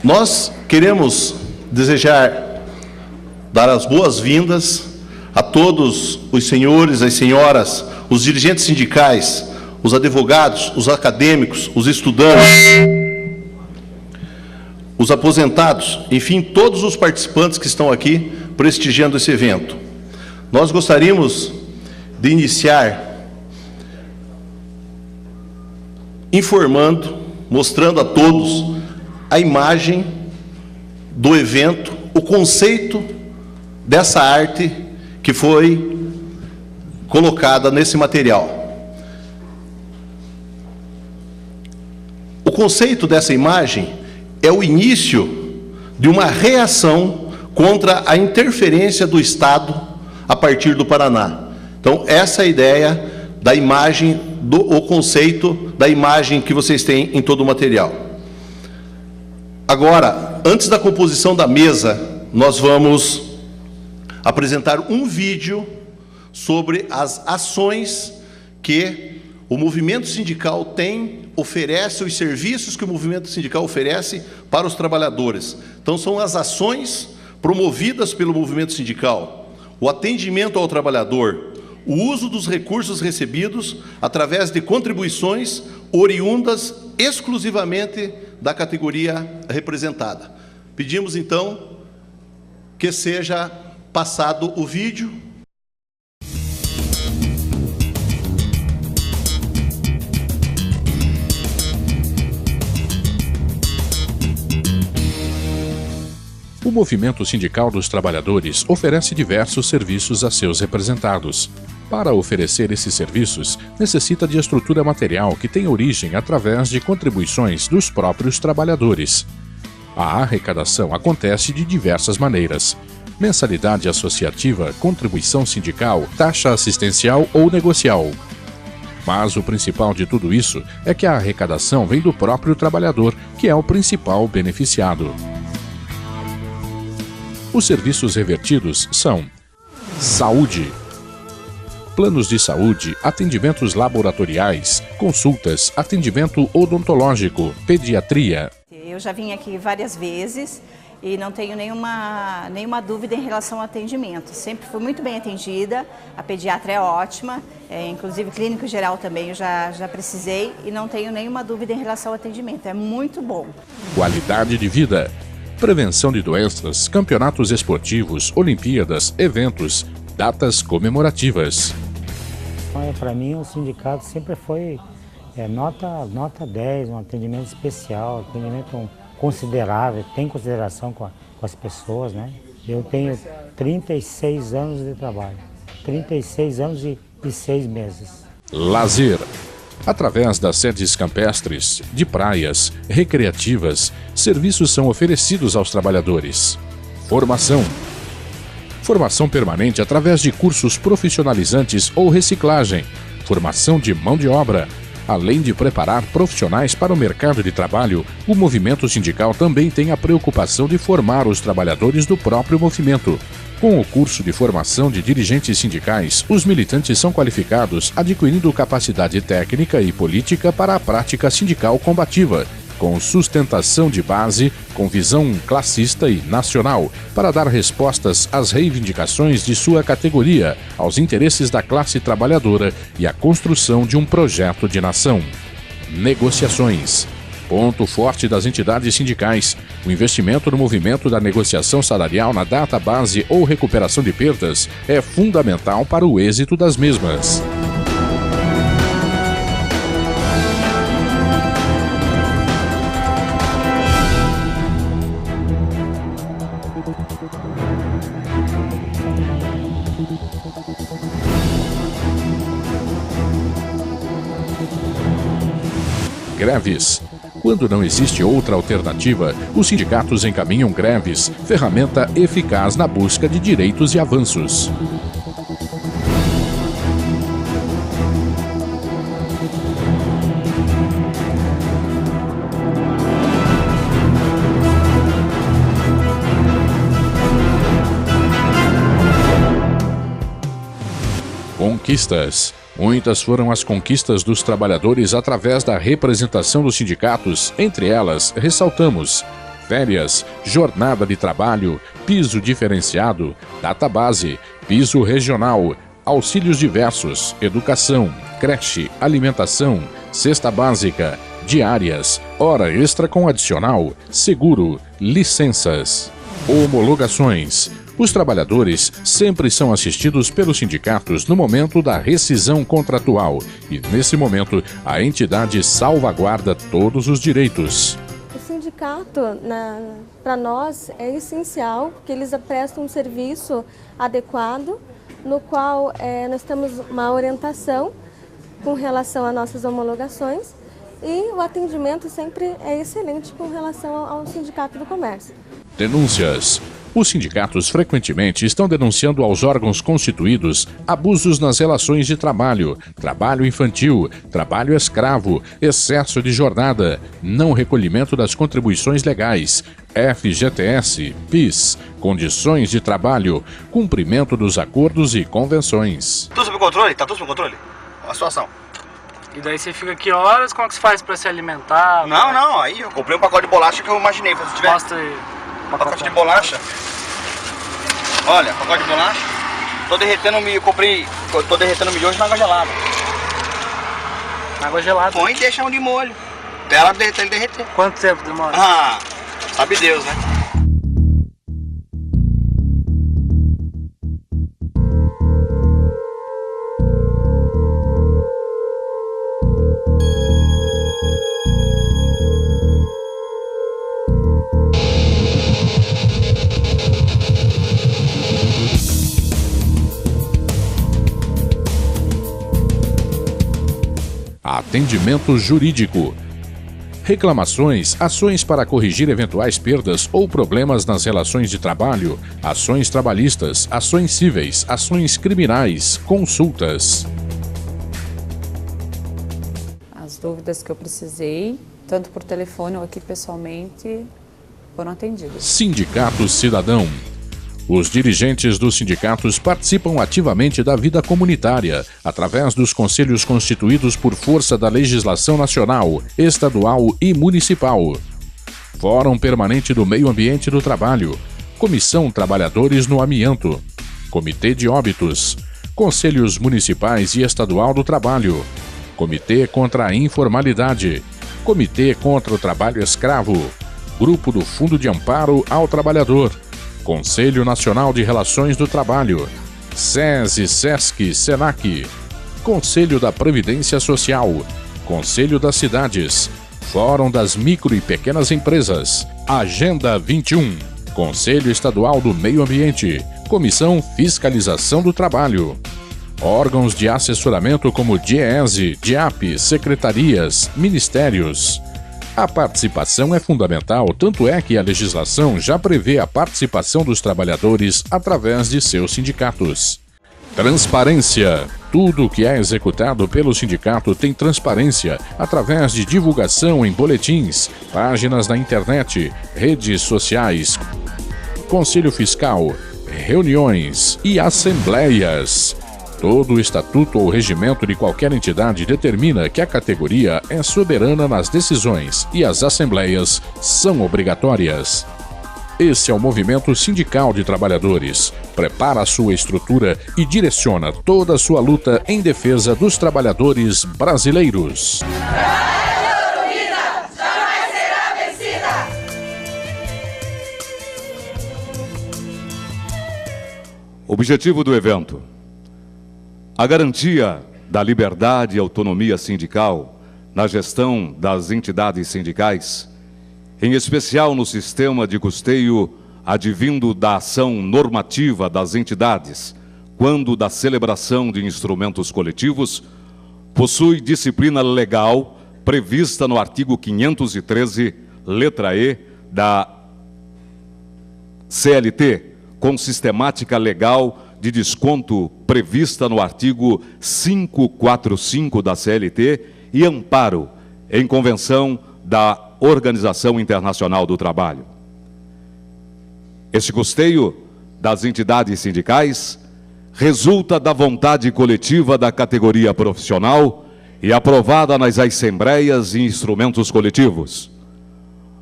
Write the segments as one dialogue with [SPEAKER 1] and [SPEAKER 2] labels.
[SPEAKER 1] Nós queremos dar as boas-vindas a todos os senhores, as senhoras, os dirigentes sindicais, os advogados, os acadêmicos, os estudantes, os aposentados, enfim, todos os participantes que estão aqui prestigiando esse evento. Nós gostaríamos de iniciar informando, mostrando a todos a imagem do evento, o conceito dessa arte que foi colocada nesse material. O conceito dessa imagem é o início de uma reação contra a interferência do Estado a partir do Paraná. Então, essa é a ideia da imagem, o conceito da imagem que vocês têm em todo o material. Agora, antes da composição da mesa, nós vamos apresentar um vídeo sobre as ações que o movimento sindical oferece, os serviços que o movimento sindical oferece para os trabalhadores. Então, são as ações promovidas pelo movimento sindical, o atendimento ao trabalhador, o uso dos recursos recebidos através de contribuições oriundas exclusivamente da categoria representada. Pedimos, então, que seja passado o vídeo.
[SPEAKER 2] O Movimento Sindical dos Trabalhadores oferece diversos serviços a seus representados. Para oferecer esses serviços, necessita de estrutura material que tem origem através de contribuições dos próprios trabalhadores. A arrecadação acontece de diversas maneiras: mensalidade associativa, contribuição sindical, taxa assistencial ou negocial. Mas o principal de tudo isso é que a arrecadação vem do próprio trabalhador, que é o principal beneficiado. Os serviços revertidos são saúde, planos de saúde, atendimentos laboratoriais, consultas, atendimento odontológico, pediatria.
[SPEAKER 3] Eu já vim aqui várias vezes e não tenho nenhuma dúvida em relação ao atendimento. Sempre fui muito bem atendida, a pediatra é ótima, inclusive clínico geral também eu já precisei e não tenho nenhuma dúvida em relação ao atendimento, é muito bom.
[SPEAKER 2] Qualidade de vida, prevenção de doenças, campeonatos esportivos, Olimpíadas, eventos, datas comemorativas.
[SPEAKER 4] Para mim, o sindicato sempre foi nota 10, um atendimento especial, atendimento considerável, tem consideração com as pessoas, né? Eu tenho 36 anos de trabalho, 36 anos e 6 meses.
[SPEAKER 2] Lazer. Através das sedes campestres, de praias, recreativas, serviços são oferecidos aos trabalhadores. Formação. Formação permanente através de cursos profissionalizantes ou reciclagem. Formação de mão de obra. Além de preparar profissionais para o mercado de trabalho, o movimento sindical também tem a preocupação de formar os trabalhadores do próprio movimento. Com o curso de formação de dirigentes sindicais, os militantes são qualificados, adquirindo capacidade técnica e política para a prática sindical combativa, com sustentação de base, com visão classista e nacional, para dar respostas às reivindicações de sua categoria, aos interesses da classe trabalhadora e à construção de um projeto de nação. Negociações. Ponto forte das entidades sindicais. O investimento no movimento da negociação salarial na data base ou recuperação de perdas é fundamental para o êxito das mesmas. Greves. Quando não existe outra alternativa, os sindicatos encaminham greves, ferramenta eficaz na busca de direitos e avanços. Conquistas. Muitas foram as conquistas dos trabalhadores através da representação dos sindicatos. Entre elas, ressaltamos: férias, jornada de trabalho, piso diferenciado, database, piso regional, auxílios diversos, educação, creche, alimentação, cesta básica, diárias, hora extra com adicional, seguro, licenças, homologações. Os trabalhadores sempre são assistidos pelos sindicatos no momento da rescisão contratual e, nesse momento, a entidade salvaguarda todos os direitos.
[SPEAKER 5] O sindicato, para nós, é essencial, porque eles prestam um serviço adequado, no qual nós temos uma orientação com relação às nossas homologações e o atendimento sempre é excelente com relação ao Sindicato do Comércio.
[SPEAKER 2] Denúncias. Os sindicatos frequentemente estão denunciando aos órgãos constituídos abusos nas relações de trabalho, trabalho infantil, trabalho escravo, excesso de jornada, não recolhimento das contribuições legais, FGTS, PIS, condições de trabalho, cumprimento dos acordos e convenções.
[SPEAKER 6] Tudo sob controle? Tá tudo sob controle? A situação.
[SPEAKER 7] E daí você fica aqui horas, como é que você faz pra se alimentar?
[SPEAKER 6] Não, aí eu comprei um pacote de bolacha que eu imaginei. Se tiver
[SPEAKER 7] Mostra aí.
[SPEAKER 6] pacote de bolacha. Olha, pacote de bolacha. Tô derretendo miojo na água gelada.
[SPEAKER 7] Água gelada?
[SPEAKER 6] Põe e deixa um de molho. Até ela derreter.
[SPEAKER 7] Quanto tempo demora?
[SPEAKER 6] Ah, sabe Deus, né?
[SPEAKER 2] Atendimento jurídico. Reclamações, ações para corrigir eventuais perdas ou problemas nas relações de trabalho, ações trabalhistas, ações cíveis, ações criminais, consultas.
[SPEAKER 8] As dúvidas que eu precisei, tanto por telefone ou aqui pessoalmente, foram atendidas.
[SPEAKER 2] Sindicato Cidadão. Os dirigentes dos sindicatos participam ativamente da vida comunitária, através dos conselhos constituídos por força da legislação nacional, estadual e municipal. Fórum Permanente do Meio Ambiente do Trabalho, Comissão Trabalhadores no Amianto, Comitê de Óbitos, Conselhos Municipais e Estadual do Trabalho, Comitê contra a Informalidade, Comitê contra o Trabalho Escravo, Grupo do Fundo de Amparo ao Trabalhador, Conselho Nacional de Relações do Trabalho, SESI, SESC, SENAC, Conselho da Previdência Social, Conselho das Cidades, Fórum das Micro e Pequenas Empresas, Agenda 21, Conselho Estadual do Meio Ambiente, Comissão Fiscalização do Trabalho, órgãos de assessoramento como DIEESE, DIAP, secretarias, ministérios. A participação é fundamental, tanto é que a legislação já prevê a participação dos trabalhadores através de seus sindicatos. Transparência. Tudo o que é executado pelo sindicato tem transparência através de divulgação em boletins, páginas na internet, redes sociais, conselho fiscal, reuniões e assembleias. Todo o estatuto ou regimento de qualquer entidade determina que a categoria é soberana nas decisões e as assembleias são obrigatórias. Esse é o movimento sindical de trabalhadores. Prepara a sua estrutura e direciona toda a sua luta em defesa dos trabalhadores brasileiros.
[SPEAKER 9] Objetivo do evento: a garantia da liberdade e autonomia sindical na gestão das entidades sindicais, em especial no sistema de custeio advindo da ação normativa das entidades, quando da celebração de instrumentos coletivos, possui disciplina legal prevista no artigo 513, letra E, da CLT, com sistemática legal de desconto prevista no artigo 545 da CLT e amparo em convenção da Organização Internacional do Trabalho. Este custeio das entidades sindicais resulta da vontade coletiva da categoria profissional e aprovada nas assembleias e instrumentos coletivos.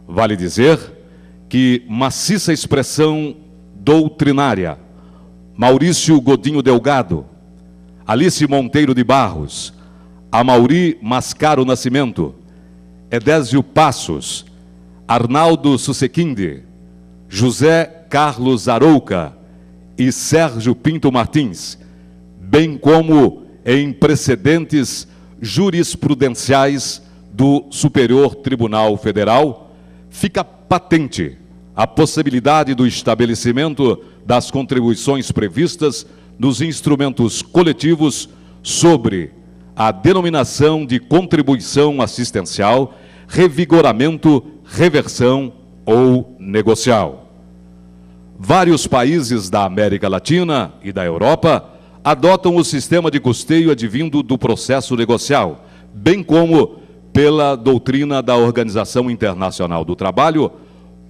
[SPEAKER 9] Vale dizer que maciça expressão doutrinária, Maurício Godinho Delgado, Alice Monteiro de Barros, Amaury Mascaro Nascimento, Edésio Passos, Arnaldo Susequinde, José Carlos Arouca e Sérgio Pinto Martins, bem como em precedentes jurisprudenciais do Superior Tribunal Federal, fica patente a possibilidade do estabelecimento das contribuições previstas nos instrumentos coletivos sobre a denominação de contribuição assistencial, revigoramento, reversão ou negocial. Vários países da América Latina e da Europa adotam o sistema de custeio advindo do processo negocial, bem como pela doutrina da Organização Internacional do Trabalho,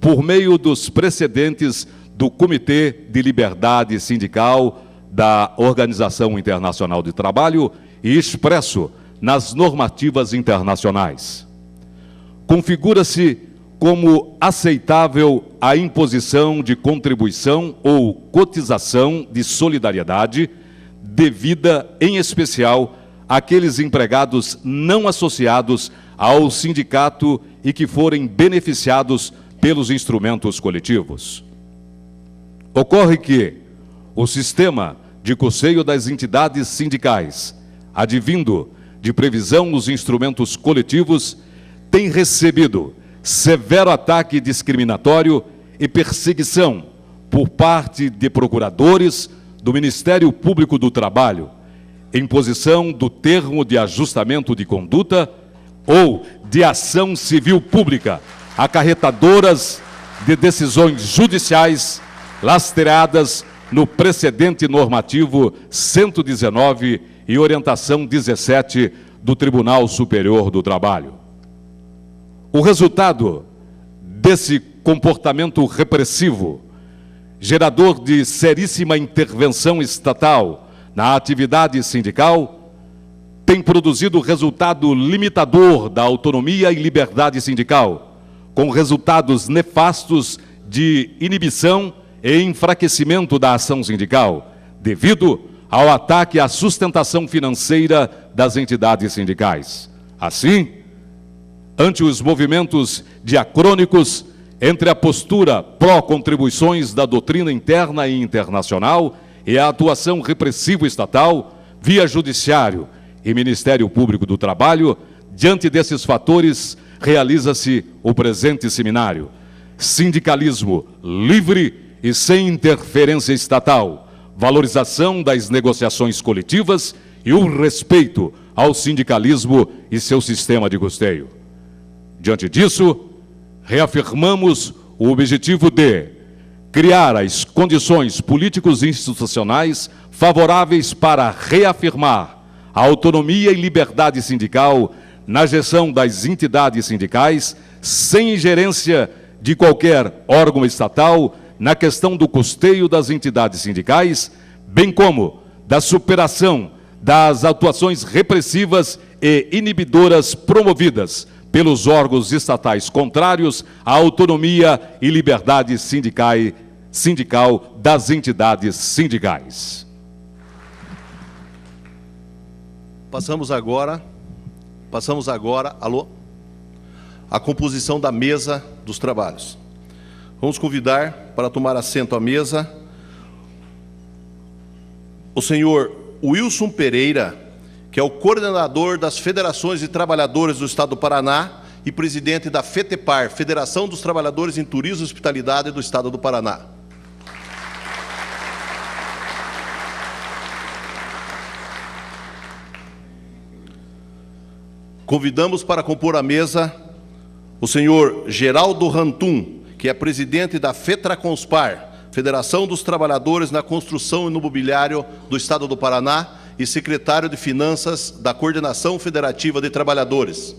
[SPEAKER 9] por meio dos precedentes do Comitê de Liberdade Sindical da Organização Internacional do Trabalho e expresso nas normativas internacionais. Configura-se como aceitável a imposição de contribuição ou cotização de solidariedade devida, em especial, àqueles empregados não associados ao sindicato e que forem beneficiados pelos instrumentos coletivos. Ocorre que o sistema de custeio das entidades sindicais, advindo de previsão nos instrumentos coletivos, tem recebido severo ataque discriminatório e perseguição por parte de procuradores do Ministério Público do Trabalho, imposição do termo de ajustamento de conduta ou de ação civil pública, acarretadoras de decisões judiciais lastreadas no precedente normativo 119 e orientação 17 do Tribunal Superior do Trabalho. O resultado desse comportamento repressivo, gerador de seríssima intervenção estatal na atividade sindical, tem produzido resultado limitador da autonomia e liberdade sindical, com resultados nefastos de inibição e enfraquecimento da ação sindical, devido ao ataque à sustentação financeira das entidades sindicais. Assim, ante os movimentos diacrônicos entre a postura pró-contribuições da doutrina interna e internacional e a atuação repressiva estatal, via Judiciário e Ministério Público do Trabalho, diante desses fatores, realiza-se o presente seminário. Sindicalismo livre e sem interferência estatal, valorização das negociações coletivas e o respeito ao sindicalismo e seu sistema de custeio. Diante disso, reafirmamos o objetivo de criar as condições políticos e institucionais favoráveis para reafirmar a autonomia e liberdade sindical na gestão das entidades sindicais, sem ingerência de qualquer órgão estatal na questão do custeio das entidades sindicais, bem como da superação das atuações repressivas e inibidoras promovidas pelos órgãos estatais contrários à autonomia e liberdade sindical das entidades sindicais.
[SPEAKER 1] Passamos agora, a composição da mesa dos trabalhos. Vamos convidar para tomar assento à mesa o senhor Wilson Pereira, que é o coordenador das Federações de Trabalhadores do Estado do Paraná e presidente da FETEPAR, Federação dos Trabalhadores em Turismo e Hospitalidade do Estado do Paraná. Convidamos para compor a mesa o senhor Geraldo Rantum, que é presidente da FETRACONSPAR, Federação dos Trabalhadores na Construção e no Mobiliário do Estado do Paraná, e secretário de Finanças da Coordenação Federativa de Trabalhadores.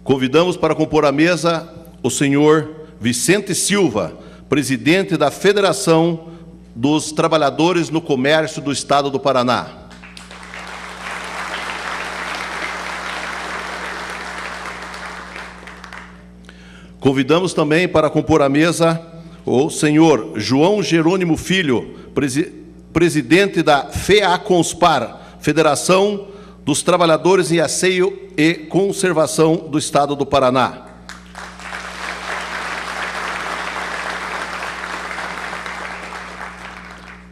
[SPEAKER 1] Convidamos para compor a mesa o senhor Vicente Silva, presidente da Federação dos Trabalhadores no Comércio do Estado do Paraná. Convidamos também para compor a mesa o senhor João Jerônimo Filho, presidente da FEACONSPAR, Federação dos Trabalhadores em Asseio e Conservação do Estado do Paraná.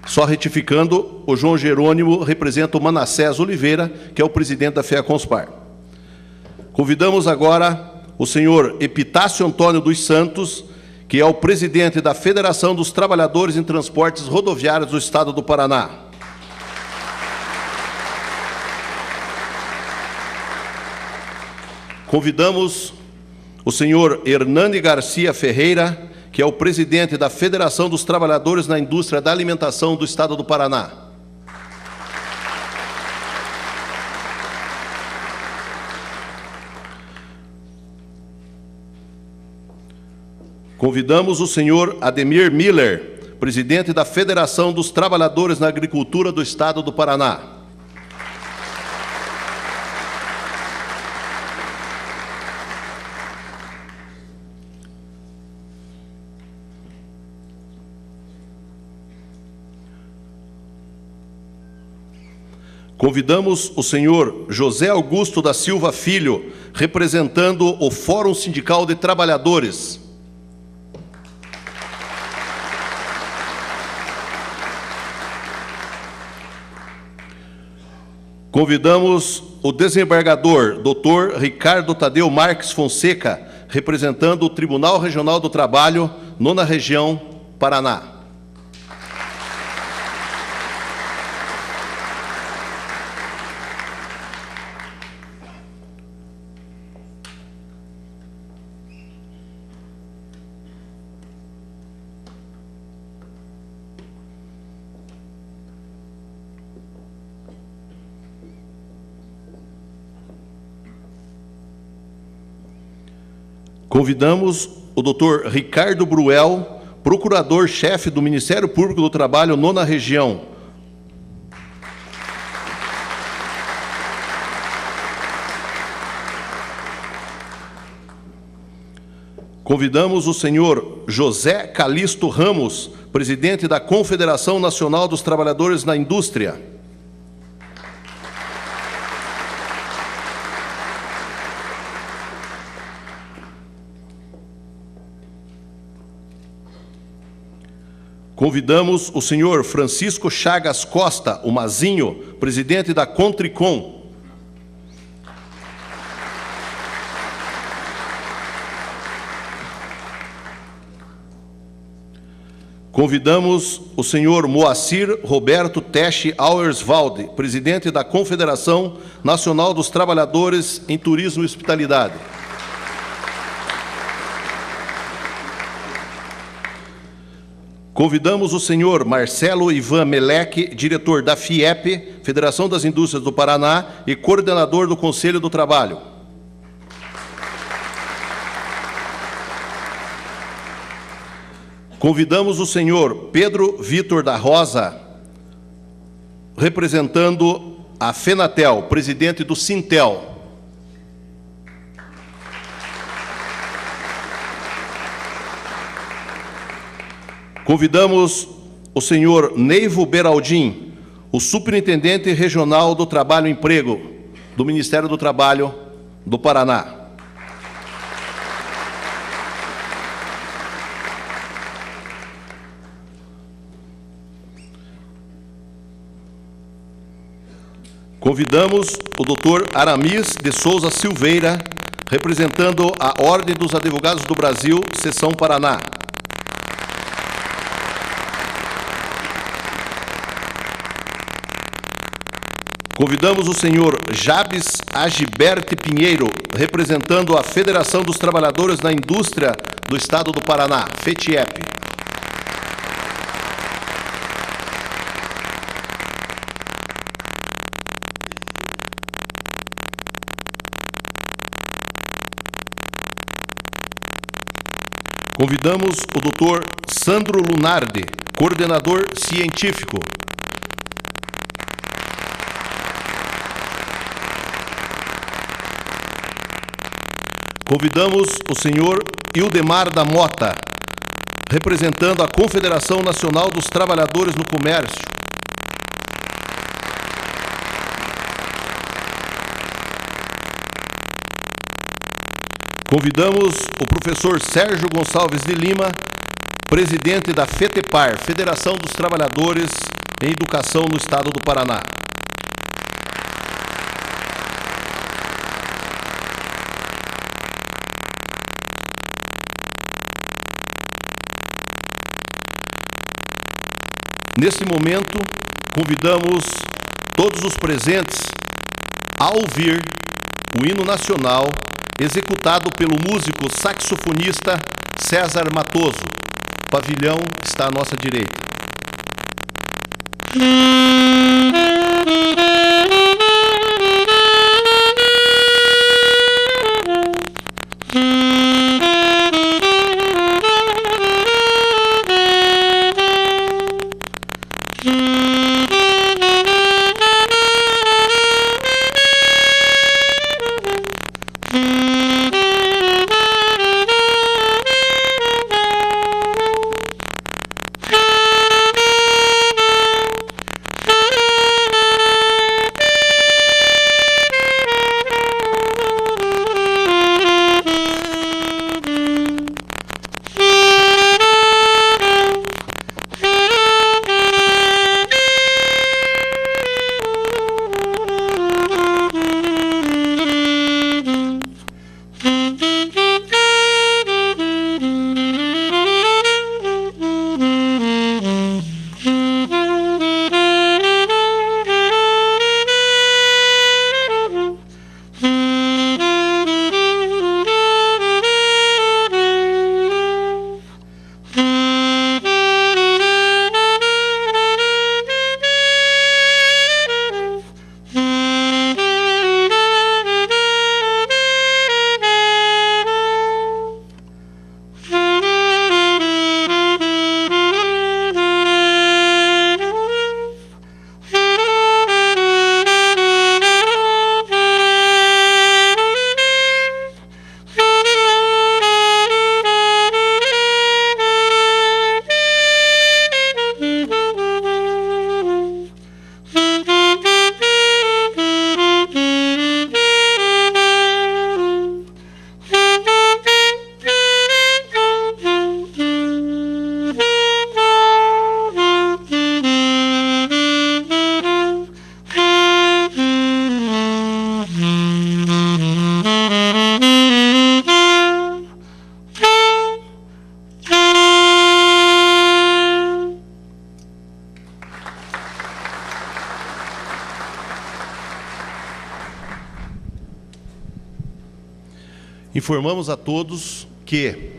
[SPEAKER 1] Só retificando, o João Jerônimo representa o Manassés Oliveira, que é o presidente da FEACONSPAR. Convidamos agora o senhor Epitácio Antônio dos Santos, que é o presidente da Federação dos Trabalhadores em Transportes Rodoviários do Estado do Paraná. Convidamos o senhor Hernani Garcia Ferreira, que é o presidente da Federação dos Trabalhadores na Indústria da Alimentação do Estado do Paraná. Convidamos o senhor Ademir Miller, presidente da Federação dos Trabalhadores na Agricultura do Estado do Paraná. Convidamos o senhor José Augusto da Silva Filho, representando o Fórum Sindical de Trabalhadores. Convidamos o desembargador, doutor Ricardo Tadeu Marques Fonseca, representando o Tribunal Regional do Trabalho, 9ª Região, Paraná. Convidamos o doutor Ricardo Bruel, procurador-chefe do Ministério Público do Trabalho, 9ª Região. Convidamos o senhor José Calixto Ramos, presidente da Confederação Nacional dos Trabalhadores na Indústria. Convidamos o senhor Francisco Chagas Costa, o Mazinho, presidente da Contricom. Convidamos o senhor Moacir Roberto Teche Auerswald, presidente da Confederação Nacional dos Trabalhadores em Turismo e Hospitalidade. Convidamos o senhor Marcelo Ivan Meleque, diretor da FIEP, Federação das Indústrias do Paraná, e coordenador do Conselho do Trabalho. Convidamos o senhor Pedro Vitor da Rosa, representando a FENATEL, presidente do Sintel. Convidamos o senhor Neivo Beraldin, o superintendente regional do Trabalho e Emprego, do Ministério do Trabalho do Paraná. Convidamos o doutor Aramis de Souza Silveira, representando a Ordem dos Advogados do Brasil, Seção Paraná. Convidamos o senhor Jabes Agiberte Pinheiro, representando a Federação dos Trabalhadores na Indústria do Estado do Paraná, FETIEP. Convidamos o doutor Sandro Lunardi, coordenador científico. Convidamos o senhor Ildemar da Mota, representando a Confederação Nacional dos Trabalhadores no Comércio. Convidamos o professor Sérgio Gonçalves de Lima, presidente da FETEPAR, Federação dos Trabalhadores em Educação no Estado do Paraná. Nesse momento, convidamos todos os presentes a ouvir o hino nacional executado pelo músico saxofonista César Matoso. O pavilhão está à nossa direita. Informamos a todos que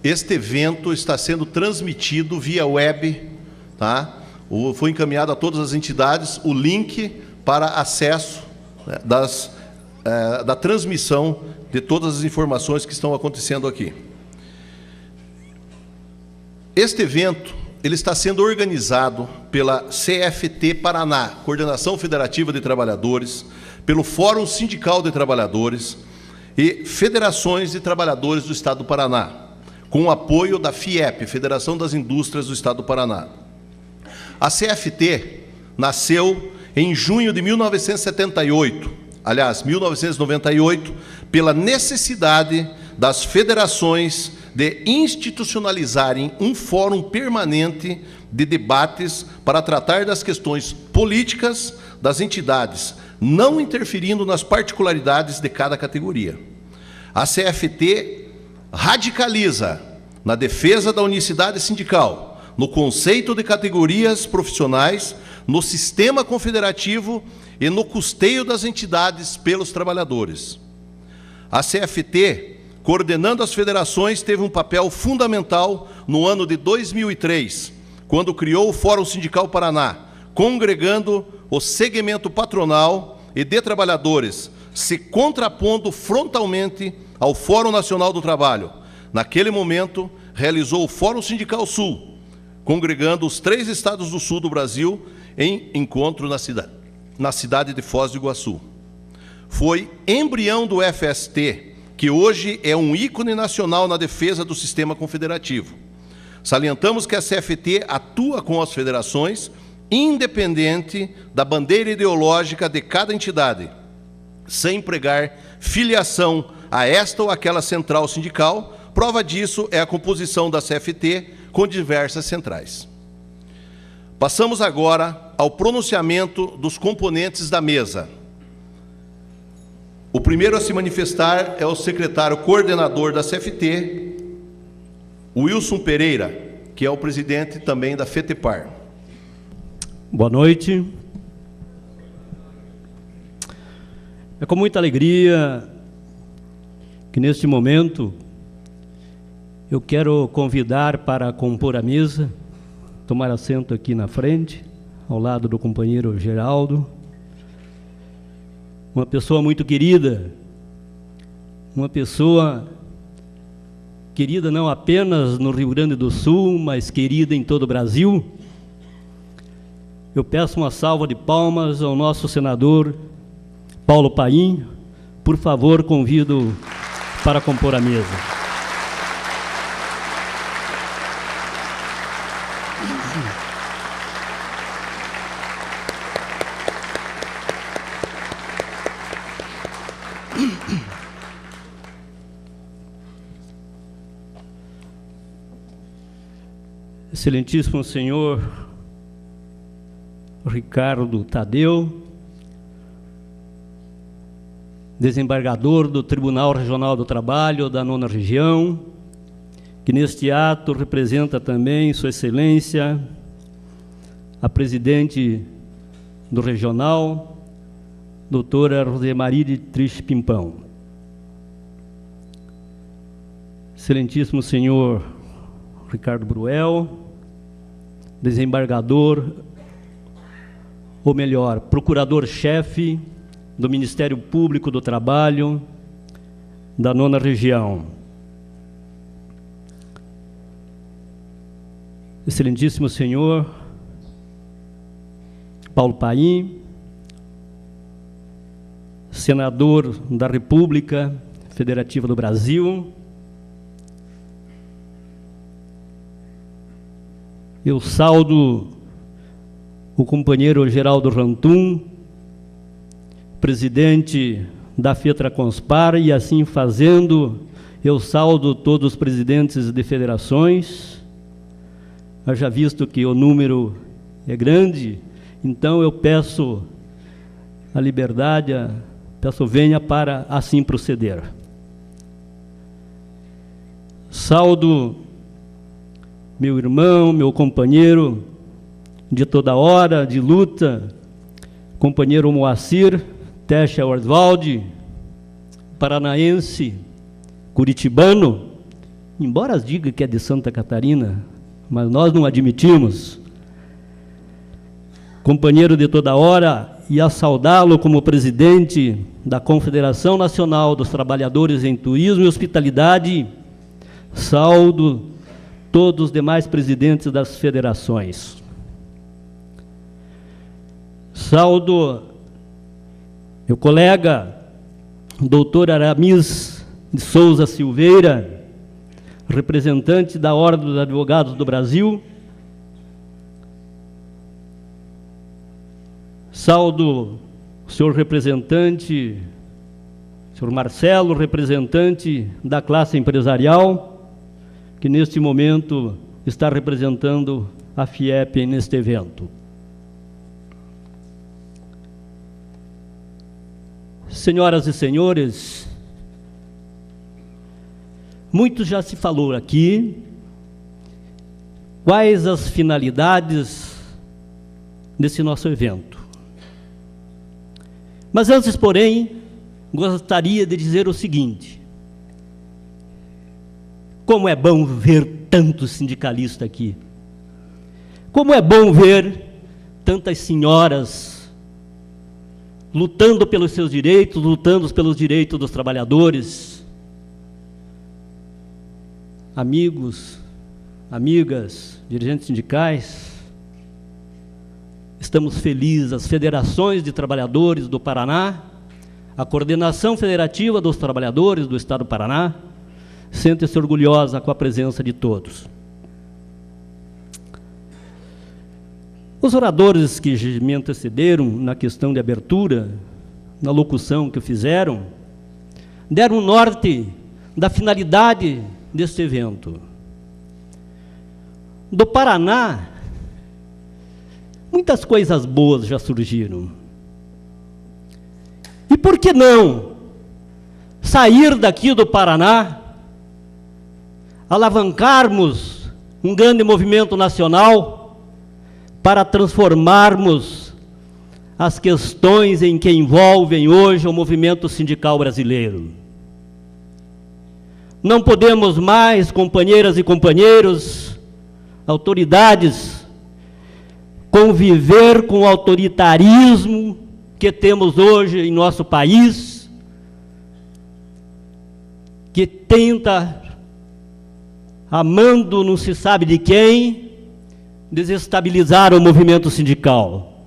[SPEAKER 1] este evento está sendo transmitido via web, tá? Foi encaminhado a todas as entidades o link para acesso, né, da transmissão de todas as informações que estão acontecendo aqui. Este evento ele está sendo organizado pela CFT Paraná, Coordenação Federativa de Trabalhadores, pelo Fórum Sindical de Trabalhadores e Federações de Trabalhadores do Estado do Paraná, com o apoio da FIEP, Federação das Indústrias do Estado do Paraná. A CFT nasceu em junho de 1978, aliás, 1998, pela necessidade das federações de institucionalizarem um fórum permanente de debates para tratar das questões políticas das entidades, não interferindo nas particularidades de cada categoria. A CFT radicaliza na defesa da unicidade sindical, no conceito de categorias profissionais, no sistema confederativo e no custeio das entidades pelos trabalhadores. A CFT, coordenando as federações, teve um papel fundamental no ano de 2003, quando criou o Fórum Sindical Paraná, congregando o segmento patronal e de trabalhadores, se contrapondo frontalmente ao Fórum Nacional do Trabalho. Naquele momento, realizou o Fórum Sindical Sul, congregando os 3 estados do sul do Brasil em encontro na cidade de Foz do Iguaçu. Foi embrião do FST que hoje é um ícone nacional na defesa do sistema confederativo. Salientamos que a CFT atua com as federações, independente da bandeira ideológica de cada entidade, sem pregar filiação a esta ou aquela central sindical. Prova disso é a composição da CFT com diversas centrais. Passamos agora ao pronunciamento dos componentes da mesa. O primeiro a se manifestar é o secretário coordenador da CFT, Wilson Pereira, que é o presidente também da FETEPAR.
[SPEAKER 10] Boa noite. É com muita alegria que neste momento eu quero convidar para compor a mesa, tomar assento aqui na frente, ao lado do companheiro Geraldo, uma pessoa muito querida, uma pessoa querida não apenas no Rio Grande do Sul, mas querida em todo o Brasil. Eu peço uma salva de palmas ao nosso senador Paulo Paim. Por favor, convido para compor a mesa. Excelentíssimo senhor Ricardo Tadeu, desembargador do Tribunal Regional do Trabalho da 9ª Região, que neste ato representa também Sua Excelência, a presidente do Regional, doutora Rosemarie de Trich Pimpão. Excelentíssimo senhor Ricardo Bruel, desembargador, ou melhor, procurador-chefe do Ministério Público do Trabalho da 9ª Região. Excelentíssimo senhor Paulo Paim, senador da República Federativa do Brasil. Eu saudo o companheiro Geraldo Rantum, presidente da FETRACONSPAR, e assim fazendo, eu saudo todos os presidentes de federações. Haja visto que o número é grande, então eu peço a liberdade, peço venha para assim proceder. Saudo meu irmão, meu companheiro de toda hora, de luta, companheiro Moacir Techa Oswald, paranaense, curitibano, embora diga que é de Santa Catarina, mas nós não admitimos. Companheiro de toda hora, e a saudá-lo como presidente da Confederação Nacional dos Trabalhadores em Turismo e Hospitalidade, saudo todos os demais presidentes das federações. Saudo meu colega, doutor Aramis de Souza Silveira, representante da Ordem dos Advogados do Brasil. Saudo o senhor representante, senhor Marcelo, representante da classe empresarial, que neste momento está representando a FIEP neste evento. Senhoras e senhores, muito já se falou aqui quais as finalidades desse nosso evento. Mas antes, porém, gostaria de dizer o seguinte: como é bom ver tanto sindicalista aqui. Como é bom ver tantas senhoras lutando pelos seus direitos, lutando pelos direitos dos trabalhadores. Amigos, amigas, dirigentes sindicais, estamos felizes. As federações de trabalhadores do Paraná, A Coordenação Federativa dos Trabalhadores do Estado do Paraná sente-se orgulhosa com a presença de todos. Os oradores que me antecederam na questão de abertura, na locução que fizeram, deram um norte da finalidade deste evento. Do Paraná, muitas coisas boas já surgiram. E por que não sair daqui do Paraná, alavancarmos um grande movimento nacional para transformarmos as questões em que envolvem hoje o movimento sindical brasileiro? Não podemos mais, companheiras e companheiros, autoridades, conviver com o autoritarismo que temos hoje em nosso país, que tenta, amando não se sabe de quem, desestabilizar o movimento sindical,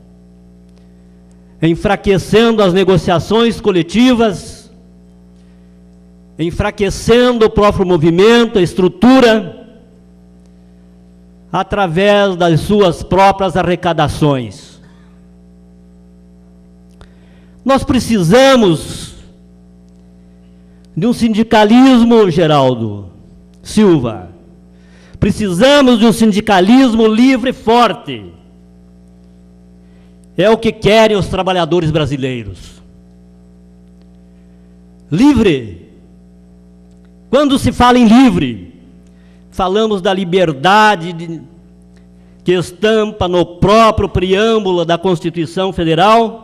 [SPEAKER 10] enfraquecendo as negociações coletivas, enfraquecendo o próprio movimento, a estrutura, através das suas próprias arrecadações. Nós precisamos de um sindicalismo, Geraldo Silva, precisamos de um sindicalismo livre e forte. É o que querem os trabalhadores brasileiros. Livre. Quando se fala em livre, falamos da liberdade que estampa no próprio preâmbulo da Constituição Federal,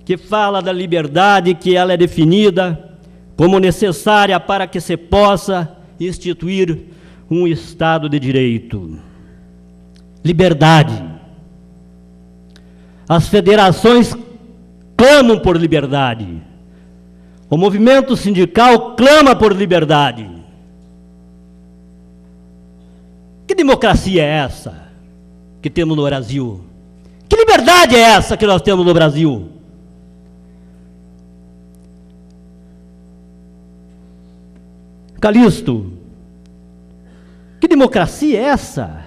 [SPEAKER 10] que fala da liberdade que ela é definida como necessária para que se possa instituir um Estado de Direito. Liberdade. As federações clamam por liberdade. O movimento sindical clama por liberdade. Que democracia é essa que temos no Brasil? Que liberdade é essa que nós temos no Brasil? Calixto, que democracia é essa?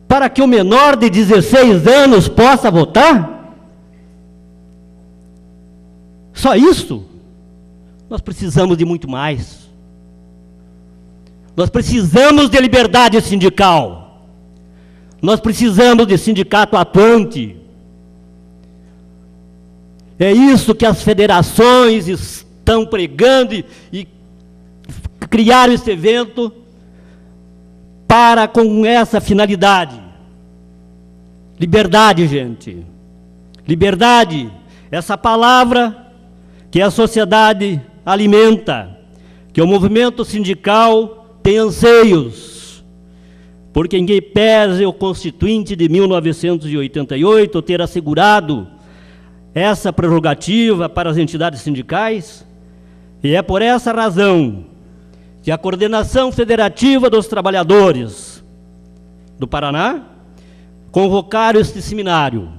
[SPEAKER 10] Para que o menor de 16 anos possa votar? Só isso? Nós precisamos de muito mais. Nós precisamos de liberdade sindical. Nós precisamos de sindicato atuante. É isso que as federações estão pregando e criaram esse evento para com essa finalidade. Liberdade, gente. Liberdade, essa palavra que a sociedade alimenta, que o movimento sindical tem anseios, porque em que pese o Constituinte de 1988 ter assegurado essa prerrogativa para as entidades sindicais, e é por essa razão que a Coordenação Federativa dos Trabalhadores do Paraná convocaram este seminário,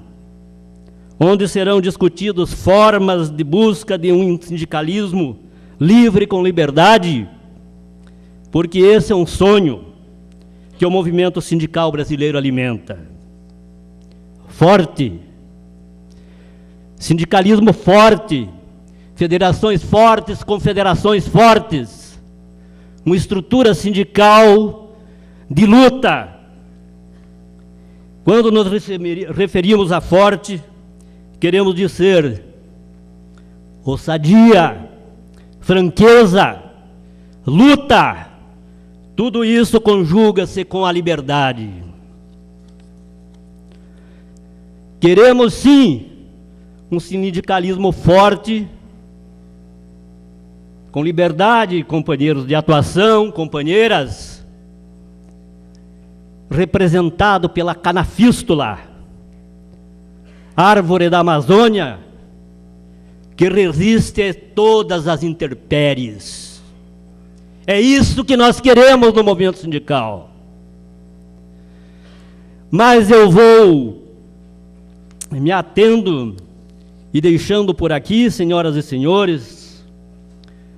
[SPEAKER 10] onde serão discutidas formas de busca de um sindicalismo livre com liberdade, porque esse é um sonho que o movimento sindical brasileiro alimenta. Forte, sindicalismo forte, federações fortes, confederações fortes, uma estrutura sindical de luta. Quando nos referimos a forte, queremos dizer ousadia, franqueza, luta. Tudo isso conjuga-se com a liberdade. Queremos sim um sindicalismo forte, com liberdade, companheiros de atuação, companheiras, representado pela canafístula, árvore da Amazônia, que resiste a todas as intempéries. É isso que nós queremos no movimento sindical. Mas eu vou me atendo e deixando por aqui, senhoras e senhores,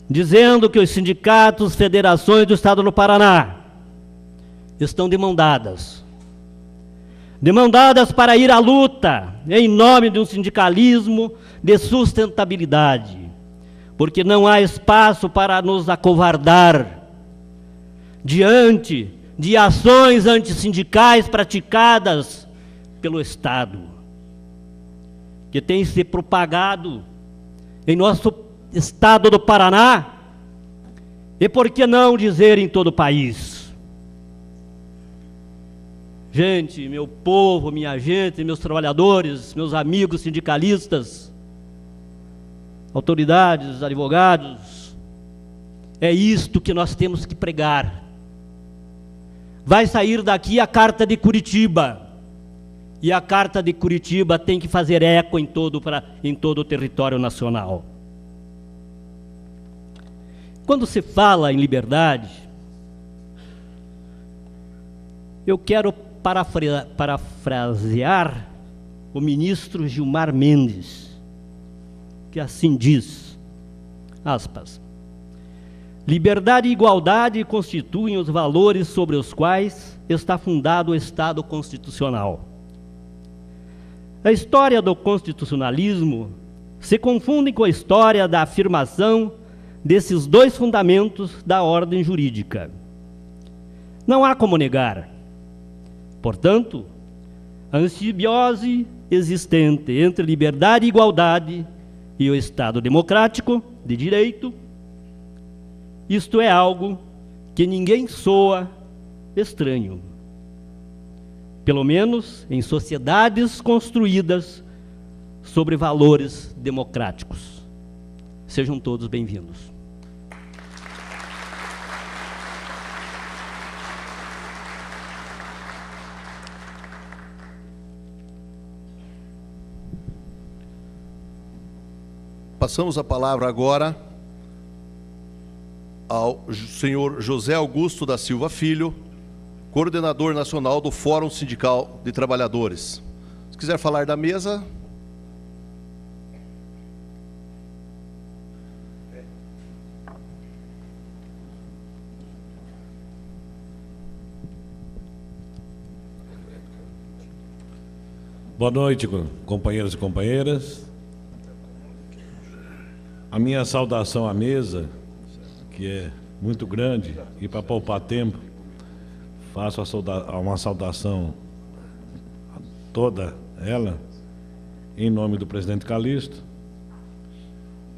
[SPEAKER 10] dizendo que os sindicatos, federações do Estado do Paraná estão de mão dadas. De mão dadas para ir à luta em nome de um sindicalismo de sustentabilidade, porque não há espaço para nos acovardar diante de ações antissindicais praticadas pelo Estado, que tem se propagado em nosso Estado do Paraná, e por que não dizer em todo o país. Gente, meu povo, minha gente, meus trabalhadores, meus amigos sindicalistas, autoridades, advogados, é isto que nós temos que pregar. Vai sair daqui a Carta de Curitiba, e a Carta de Curitiba tem que fazer eco em todo o território nacional. Quando se fala em liberdade, eu quero parafrasear o ministro Gilmar Mendes, que assim diz, aspas, liberdade e igualdade constituem os valores sobre os quais está fundado o Estado constitucional. A história do constitucionalismo se confunde com a história da afirmação desses dois fundamentos da ordem jurídica. Não há como negar. Portanto, a ansibiose existente entre liberdade e igualdade e o Estado democrático de direito, isto é algo que ninguém soa estranho. Pelo menos em sociedades construídas sobre valores democráticos. Sejam todos bem-vindos.
[SPEAKER 1] Passamos a palavra agora ao senhor José Augusto da Silva Filho, coordenador nacional do Fórum Sindical de Trabalhadores. Se quiser falar da mesa...
[SPEAKER 11] Boa noite, companheiros e companheiras. A minha saudação à mesa, que é muito grande, e para poupar tempo, faço uma saudação a toda ela, em nome do presidente Calixto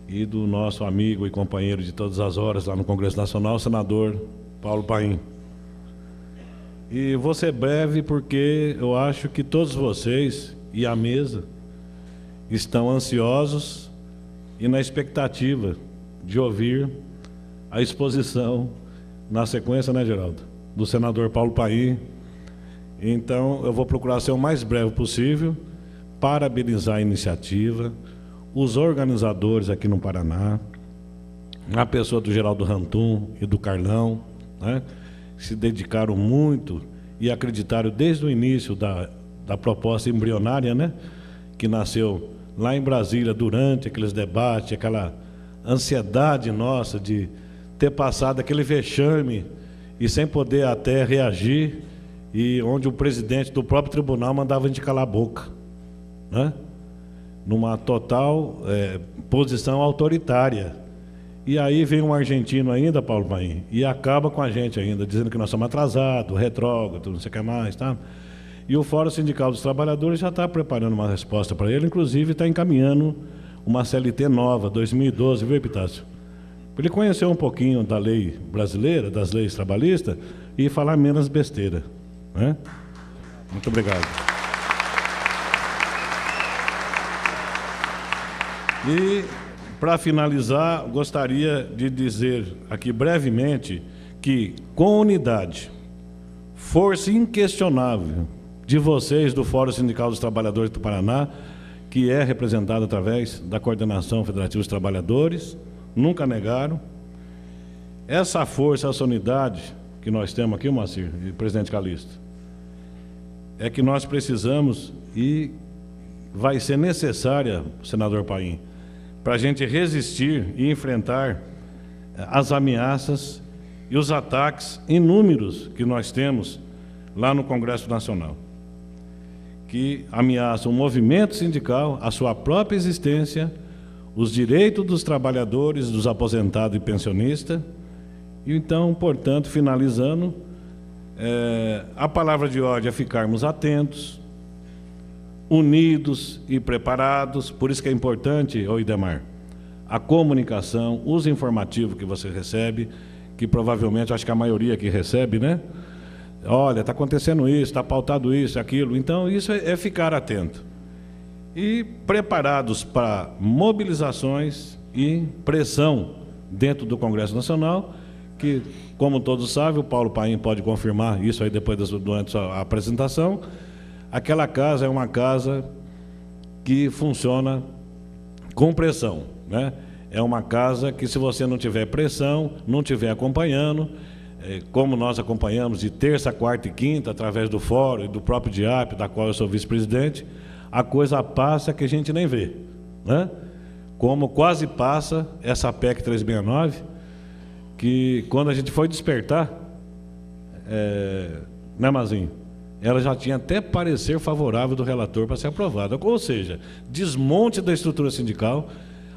[SPEAKER 11] e do nosso amigo e companheiro de todas as horas lá no Congresso Nacional, senador Paulo Paim. E vou ser breve porque eu acho que todos vocês e a mesa estão ansiosos e na expectativa de ouvir a exposição, na sequência, né, Geraldo, do senador Paulo Paim. Então, eu vou procurar ser o mais breve possível, parabenizar a iniciativa, os organizadores aqui no Paraná, a pessoa do Geraldo Rantum e do Carlão, né, que se dedicaram muito e acreditaram desde o início da proposta embrionária, né, que nasceu lá em Brasília, durante aqueles debates, aquela ansiedade nossa de ter passado aquele vexame e sem poder até reagir, e onde o presidente do próprio tribunal mandava a gente calar a boca, né? Numa total posição autoritária. E aí vem um argentino ainda, Paulo Paim, e acaba com a gente ainda, dizendo que nós somos atrasados, retrógrados, não sei o que mais, tá? E o Fórum Sindical dos Trabalhadores já está preparando uma resposta para ele, inclusive está encaminhando uma CLT nova, 2012, viu, Epitácio? Para ele conhecer um pouquinho da lei brasileira, das leis trabalhistas, e falar menos besteira, né? Muito obrigado. E, para finalizar, gostaria de dizer aqui brevemente que, com unidade, força inquestionável de vocês do Fórum Sindical dos Trabalhadores do Paraná, que é representado através da Coordenação Federativa dos Trabalhadores, nunca negaram. Essa força, essa unidade que nós temos aqui, Moacir e presidente Calixto, é que nós precisamos, e vai ser necessária, senador Paim, para a gente resistir e enfrentar as ameaças e os ataques inúmeros que nós temos lá no Congresso Nacional, que ameaçam o movimento sindical, a sua própria existência, os direitos dos trabalhadores, dos aposentados e pensionistas. E então, portanto, finalizando, a palavra de ordem é ficarmos atentos, unidos e preparados. Por isso que é importante, Idemar, a comunicação, os informativos que você recebe, que provavelmente, acho que a maioria que recebe, né? Olha, está acontecendo isso, está pautado isso, aquilo. Então, isso é ficar atento. E preparados para mobilizações e pressão dentro do Congresso Nacional, que, como todos sabem, o Paulo Paim pode confirmar isso aí depois durante a apresentação. Aquela casa é uma casa que funciona com pressão, né? É uma casa que, se você não tiver pressão, não estiver acompanhando, como nós acompanhamos de terça, quarta e quinta, através do fórum e do próprio DIAP, da qual eu sou vice-presidente, a coisa passa que a gente nem vê, né? Como quase passa essa PEC 369, que quando a gente foi despertar, né, Mazinho? Ela já tinha até parecer favorável do relator para ser aprovada. Ou seja, desmonte da estrutura sindical,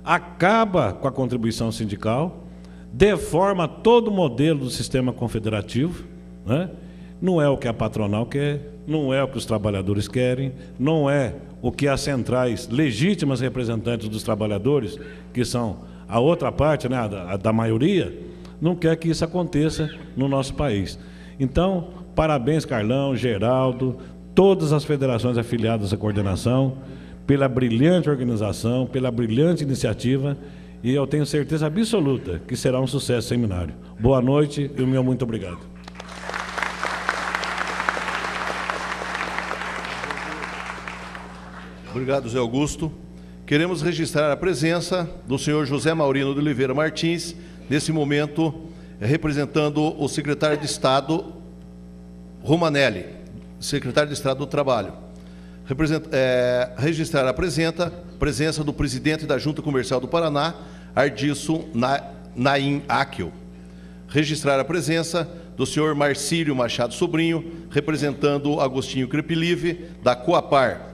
[SPEAKER 11] acaba com a contribuição sindical, deforma todo o modelo do sistema confederativo, né? Não é o que a patronal quer, não é o que os trabalhadores querem, não é o que as centrais legítimas representantes dos trabalhadores, que são a outra parte, né, da maioria, não quer que isso aconteça no nosso país. Então, parabéns, Carlão, Geraldo, todas as federações afiliadas à coordenação, pela brilhante organização, pela brilhante iniciativa, e eu tenho certeza absoluta que será um sucesso o seminário. Boa noite e o meu muito obrigado.
[SPEAKER 1] Obrigado, Zé Augusto. Queremos registrar a presença do senhor José Maurino de Oliveira Martins, nesse momento representando o secretário de Estado Romanelli, secretário de Estado do Trabalho. Registrar a presença do presidente da Junta Comercial do Paraná, Ardiço Naim Akil. Registrar a presença do senhor Marcílio Machado Sobrinho, representando Agostinho Crepilive, da Coapar.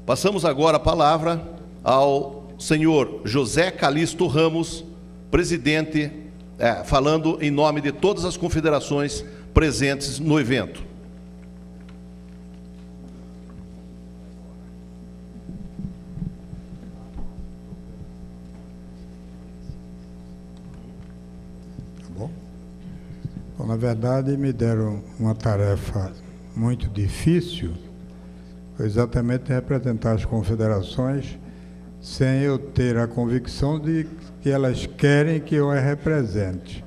[SPEAKER 1] Passamos agora a palavra ao senhor José Calixto Ramos, presidente, falando em nome de todas as confederações presentes no evento.
[SPEAKER 12] Bom, na verdade, me deram uma tarefa muito difícil, exatamente representar as confederações, sem eu ter a convicção de que elas querem que eu as represente.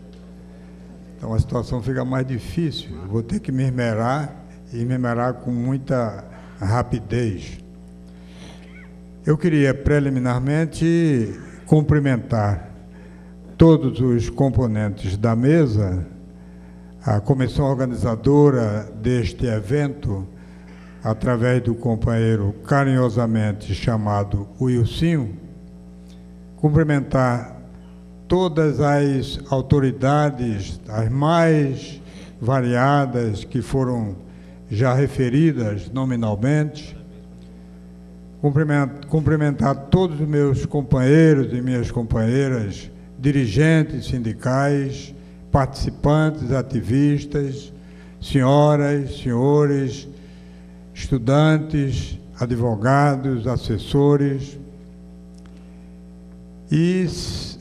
[SPEAKER 12] Então a situação fica mais difícil, eu vou ter que me esmerar, e me esmerar com muita rapidez. Eu queria preliminarmente cumprimentar todos os componentes da mesa, a comissão organizadora deste evento, através do companheiro carinhosamente chamado Wilsinho, cumprimentar todas as autoridades, as mais variadas que foram já referidas nominalmente, cumprimentar todos os meus companheiros e minhas companheiras, dirigentes sindicais, participantes, ativistas, senhoras, senhores, estudantes, advogados, assessores. E,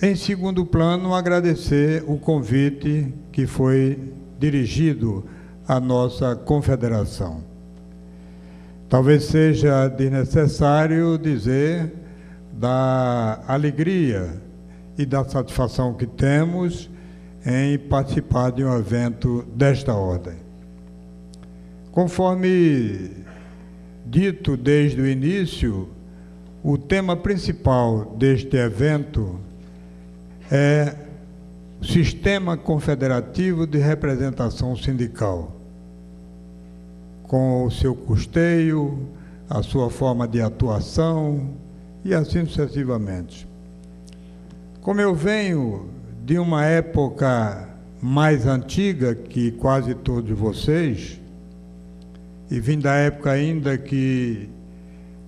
[SPEAKER 12] em segundo plano, agradecer o convite que foi dirigido à nossa confederação. Talvez seja desnecessário dizer da alegria e da satisfação que temos em participar de um evento desta ordem. Conforme dito desde o início, o tema principal deste evento é o Sistema Confederativo de Representação Sindical, com o seu custeio, a sua forma de atuação e assim sucessivamente. Como eu venho de uma época mais antiga que quase todos vocês, e vim da época ainda que,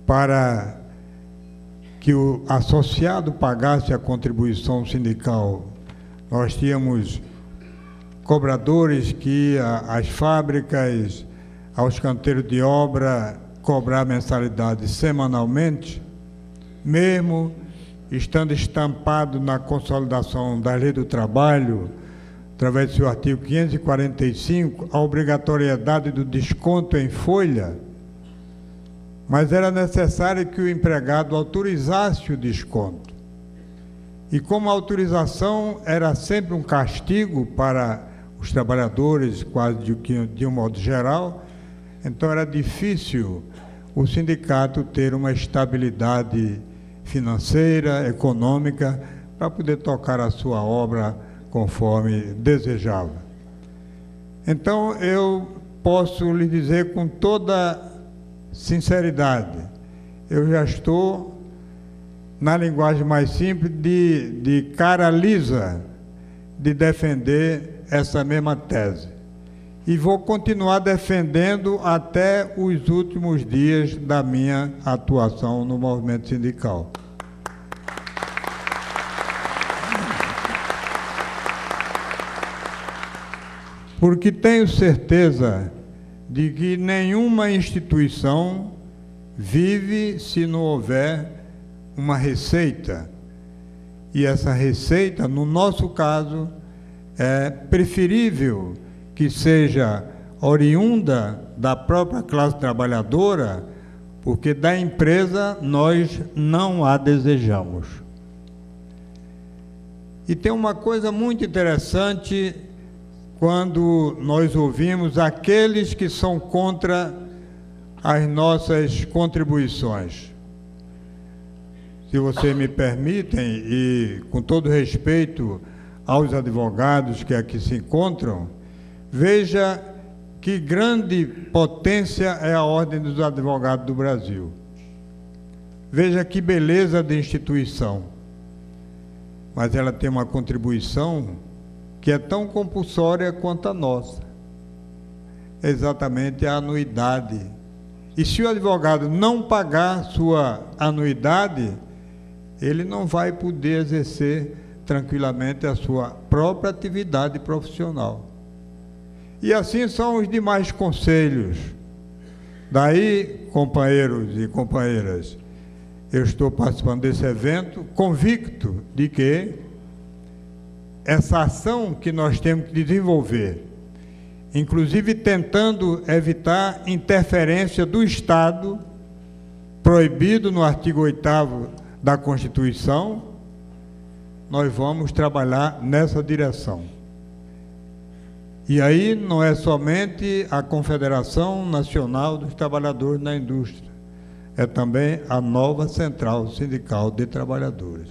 [SPEAKER 12] para que o associado pagasse a contribuição sindical, nós tínhamos cobradores que iam às fábricas, aos canteiros de obra, cobrar mensalidade semanalmente, mesmo estando estampado na consolidação da Lei do Trabalho, através do seu artigo 545, a obrigatoriedade do desconto em folha, mas era necessário que o empregado autorizasse o desconto. E como a autorização era sempre um castigo para os trabalhadores, quase de um modo geral, então era difícil o sindicato ter uma estabilidade financeira, econômica, para poder tocar a sua obra conforme desejava. Então, eu posso lhe dizer com toda sinceridade, eu já estou, na linguagem mais simples, de cara lisa, de defender essa mesma tese. E vou continuar defendendo até os últimos dias da minha atuação no movimento sindical. Porque tenho certeza de que nenhuma instituição vive se não houver uma receita. E essa receita, no nosso caso, é preferível que seja oriunda da própria classe trabalhadora, porque da empresa nós não a desejamos. E tem uma coisa muito interessante quando nós ouvimos aqueles que são contra as nossas contribuições. Se vocês me permitem, e com todo respeito aos advogados que aqui se encontram, veja que grande potência é a Ordem dos Advogados do Brasil. Veja que beleza de instituição. Mas ela tem uma contribuição que é tão compulsória quanto a nossa. É exatamente a anuidade. E se o advogado não pagar sua anuidade, ele não vai poder exercer tranquilamente a sua própria atividade profissional. E assim são os demais conselhos. Daí, companheiros e companheiras, eu estou participando desse evento convicto de que essa ação que nós temos que desenvolver, inclusive tentando evitar interferência do Estado, proibido no artigo 8º da Constituição, nós vamos trabalhar nessa direção. E aí não é somente a Confederação Nacional dos Trabalhadores na Indústria, é também a nova Central Sindical de Trabalhadores,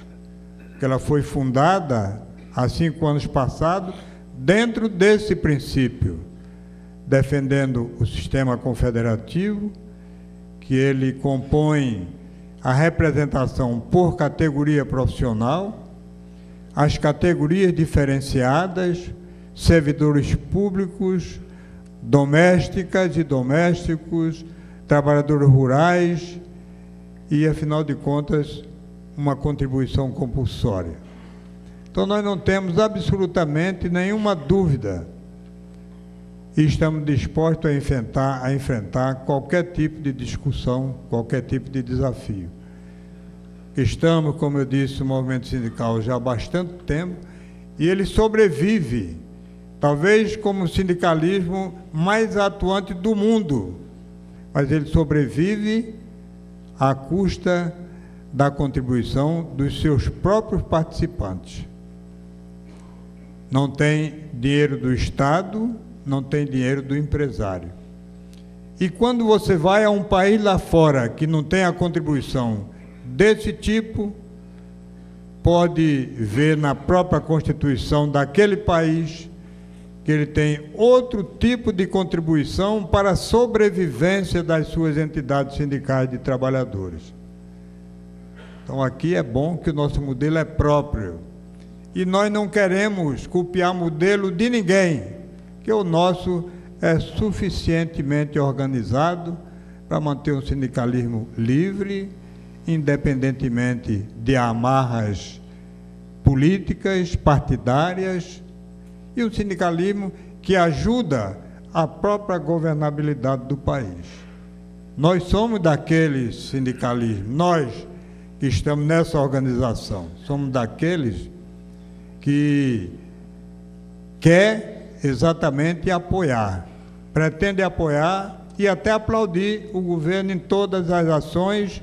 [SPEAKER 12] que ela foi fundada há 5 anos passados, dentro desse princípio, defendendo o sistema confederativo, que ele compõe a representação por categoria profissional, as categorias diferenciadas, servidores públicos, domésticas e domésticos, trabalhadores rurais e, afinal de contas, uma contribuição compulsória. Então, nós não temos absolutamente nenhuma dúvida e estamos dispostos a enfrentar qualquer tipo de discussão, qualquer tipo de desafio. Estamos, como eu disse, no movimento sindical já há bastante tempo e ele sobrevive, talvez como o sindicalismo mais atuante do mundo, mas ele sobrevive à custa da contribuição dos seus próprios participantes. Não tem dinheiro do Estado, não tem dinheiro do empresário. E quando você vai a um país lá fora que não tem a contribuição desse tipo, pode ver na própria Constituição daquele país que ele tem outro tipo de contribuição para a sobrevivência das suas entidades sindicais de trabalhadores. Então, aqui é bom que o nosso modelo é próprio. E nós não queremos copiar modelo de ninguém, que o nosso é suficientemente organizado para manter um sindicalismo livre, independentemente de amarras políticas, partidárias, e um sindicalismo que ajuda a própria governabilidade do país. Nós somos daqueles sindicalismos, nós que estamos nessa organização, somos daqueles que quer exatamente apoiar, pretende apoiar e até aplaudir o governo em todas as ações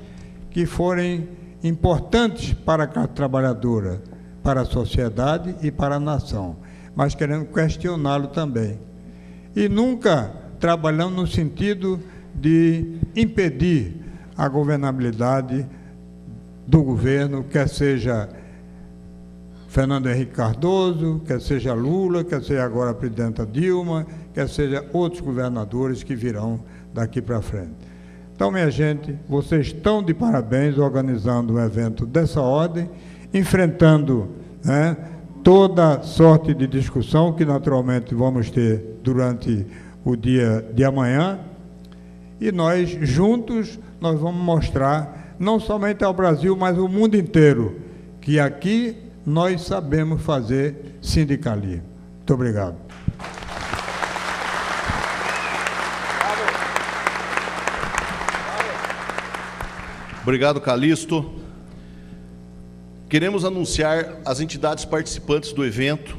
[SPEAKER 12] que forem importantes para a classe trabalhadora, para a sociedade e para a nação, mas querendo questioná-lo também. E nunca trabalhando no sentido de impedir a governabilidade do governo, quer seja Fernando Henrique Cardoso, quer seja Lula, quer seja agora a presidenta Dilma, quer seja outros governadores que virão daqui para frente. Então, minha gente, vocês estão de parabéns organizando um evento dessa ordem, enfrentando, né, toda sorte de discussão que naturalmente vamos ter durante o dia de amanhã, e nós juntos nós vamos mostrar não somente ao Brasil, mas ao mundo inteiro, que aqui nós sabemos fazer sindicalismo. Muito obrigado.
[SPEAKER 1] Obrigado, Calixto. Queremos anunciar as entidades participantes do evento,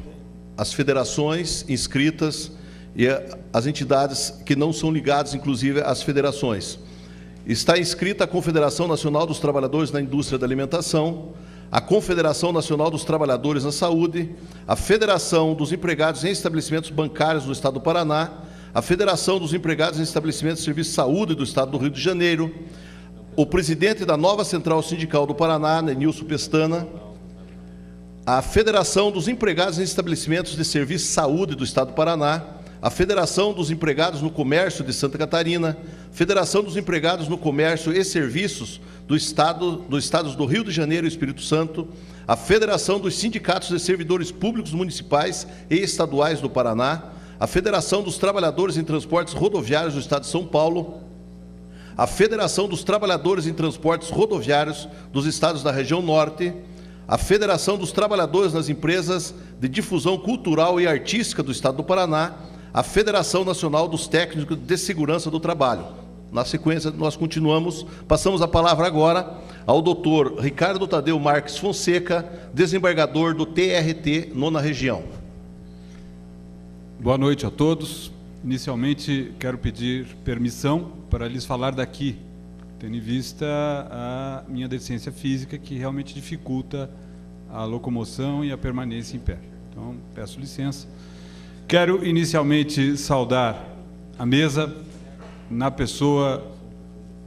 [SPEAKER 1] as federações inscritas e as entidades que não são ligadas, inclusive, às federações. Está inscrita a Confederação Nacional dos Trabalhadores na Indústria da Alimentação, a Confederação Nacional dos Trabalhadores na Saúde, a Federação dos Empregados em Estabelecimentos Bancários do Estado do Paraná, a Federação dos Empregados em Estabelecimentos de Serviço de Saúde do Estado do Rio de Janeiro, o presidente da nova Central Sindical do Paraná, Nenilson Pestana, a Federação dos Empregados em Estabelecimentos de Serviço de Saúde do Estado do Paraná, a Federação dos Empregados no Comércio de Santa Catarina, Federação dos Empregados no Comércio e Serviços dos Estados do Rio de Janeiro e Espírito Santo, a Federação dos Sindicatos de Servidores Públicos Municipais e Estaduais do Paraná, a Federação dos Trabalhadores em Transportes Rodoviários do Estado de São Paulo, a Federação dos Trabalhadores em Transportes Rodoviários dos Estados da Região Norte, a Federação dos Trabalhadores nas Empresas de Difusão Cultural e Artística do Estado do Paraná, a Federação Nacional dos Técnicos de Segurança do Trabalho. Na sequência, nós continuamos, passamos a palavra agora ao doutor Ricardo Tadeu Marques Fonseca, desembargador do TRT, 9ª Região.
[SPEAKER 13] Boa noite a todos. Inicialmente, quero pedir permissão para lhes falar daqui, tendo em vista a minha deficiência física, que realmente dificulta a locomoção e a permanência em pé. Então, peço licença. Quero inicialmente saudar a mesa na pessoa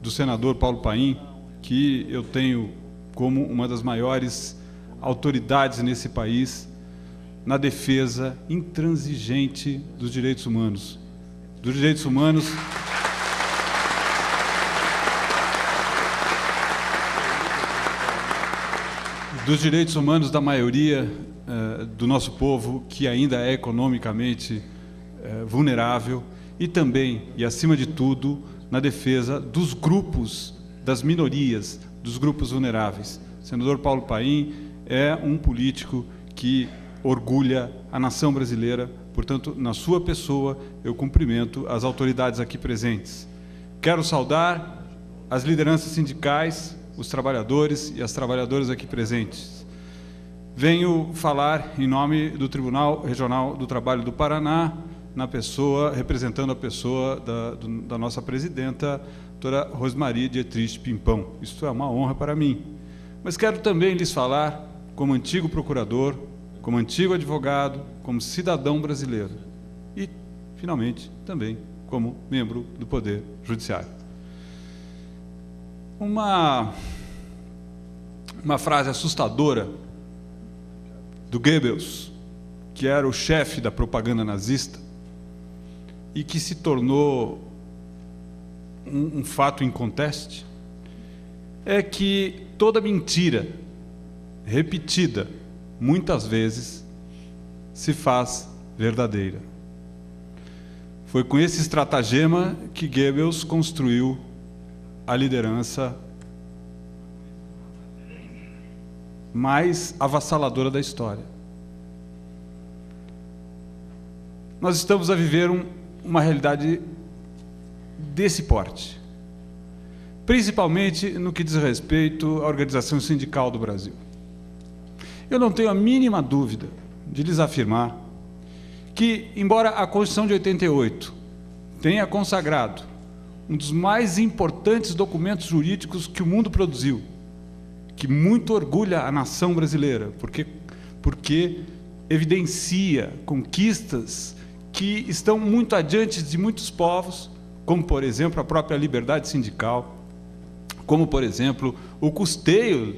[SPEAKER 13] do senador Paulo Paim, que eu tenho como uma das maiores autoridades nesse país na defesa intransigente dos direitos humanos. Dos direitos humanos da maioria do nosso povo, que ainda é economicamente vulnerável, e também, e acima de tudo, na defesa dos grupos, das minorias, dos grupos vulneráveis. O senador Paulo Paim é um político que orgulha a nação brasileira, portanto, na sua pessoa, eu cumprimento as autoridades aqui presentes. Quero saudar as lideranças sindicais, os trabalhadores e as trabalhadoras aqui presentes. Venho falar em nome do Tribunal Regional do Trabalho do Paraná, representando a pessoa da nossa presidenta, doutora Rosmarie Dietrich Pimpão. Isto é uma honra para mim. Mas quero também lhes falar como antigo procurador, como antigo advogado, como cidadão brasileiro e, finalmente, também como membro do Poder Judiciário. Uma frase assustadora do Goebbels, que era o chefe da propaganda nazista e que se tornou um fato inconteste, é que toda mentira repetida muitas vezes se faz verdadeira. Foi com esse estratagema que Goebbels construiu a liderança mais avassaladora da história. Nós estamos a viver uma realidade desse porte, principalmente no que diz respeito à organização sindical do Brasil. Eu não tenho a mínima dúvida de lhes afirmar que, embora a Constituição de 88 tenha consagrado um dos mais importantes documentos jurídicos que o mundo produziu, que muito orgulha a nação brasileira, porque evidencia conquistas que estão muito adiante de muitos povos, como, por exemplo, a própria liberdade sindical, como, por exemplo, o custeio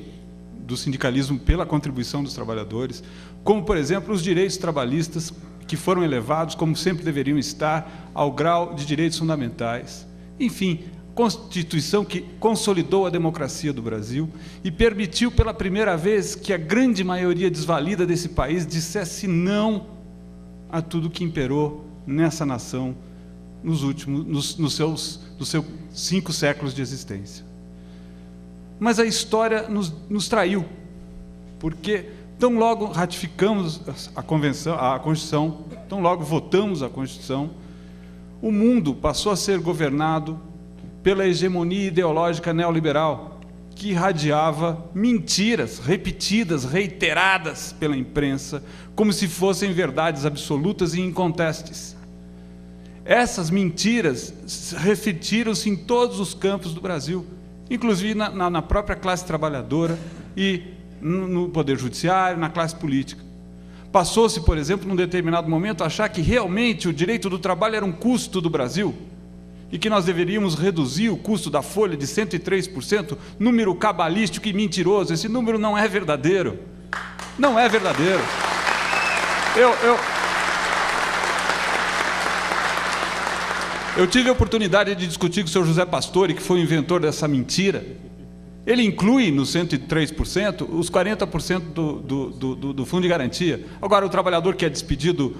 [SPEAKER 13] do sindicalismo pela contribuição dos trabalhadores, como, por exemplo, os direitos trabalhistas que foram elevados, como sempre deveriam estar, ao grau de direitos fundamentais. Enfim, Constituição que consolidou a democracia do Brasil e permitiu pela primeira vez que a grande maioria desvalida desse país dissesse não a tudo que imperou nessa nação nos seus 5 séculos de existência. Mas a história nos traiu, porque tão logo ratificamos a Constituição, tão logo votamos a Constituição, o mundo passou a ser governado pela hegemonia ideológica neoliberal, que irradiava mentiras repetidas, reiteradas pela imprensa, como se fossem verdades absolutas e incontestes. Essas mentiras refletiram-se em todos os campos do Brasil, inclusive na própria classe trabalhadora e no poder judiciário, na classe política. Passou-se, por exemplo, num determinado momento, a achar que realmente o direito do trabalho era um custo do Brasil e que nós deveríamos reduzir o custo da folha de 103%, número cabalístico e mentiroso. Esse número não é verdadeiro. Não é verdadeiro. Eu tive a oportunidade de discutir com o senhor José Pastore, que foi o inventor dessa mentira. Ele inclui no 103% os 40% do fundo de garantia. Agora, o trabalhador que é despedido,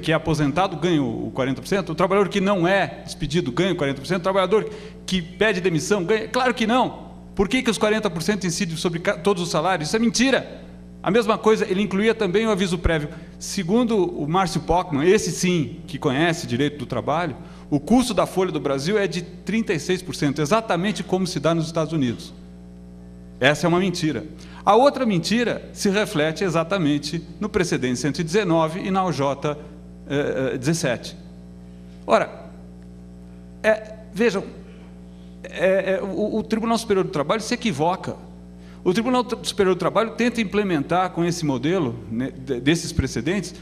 [SPEAKER 13] que é aposentado, ganha o 40%. O trabalhador que não é despedido ganha o 40%. O trabalhador que pede demissão ganha. Claro que não. Por que os 40% incidem sobre todos os salários? Isso é mentira. A mesma coisa, ele incluía também o aviso prévio. Segundo o Márcio Pockmann, esse sim, que conhece direito do trabalho, o custo da folha do Brasil é de 36%, exatamente como se dá nos Estados Unidos. Essa é uma mentira. A outra mentira se reflete exatamente no precedente 119 e na OJ 17. Ora, vejam, o Tribunal Superior do Trabalho se equivoca. O Tribunal Superior do Trabalho tenta implementar com esse modelo, né, desses precedentes,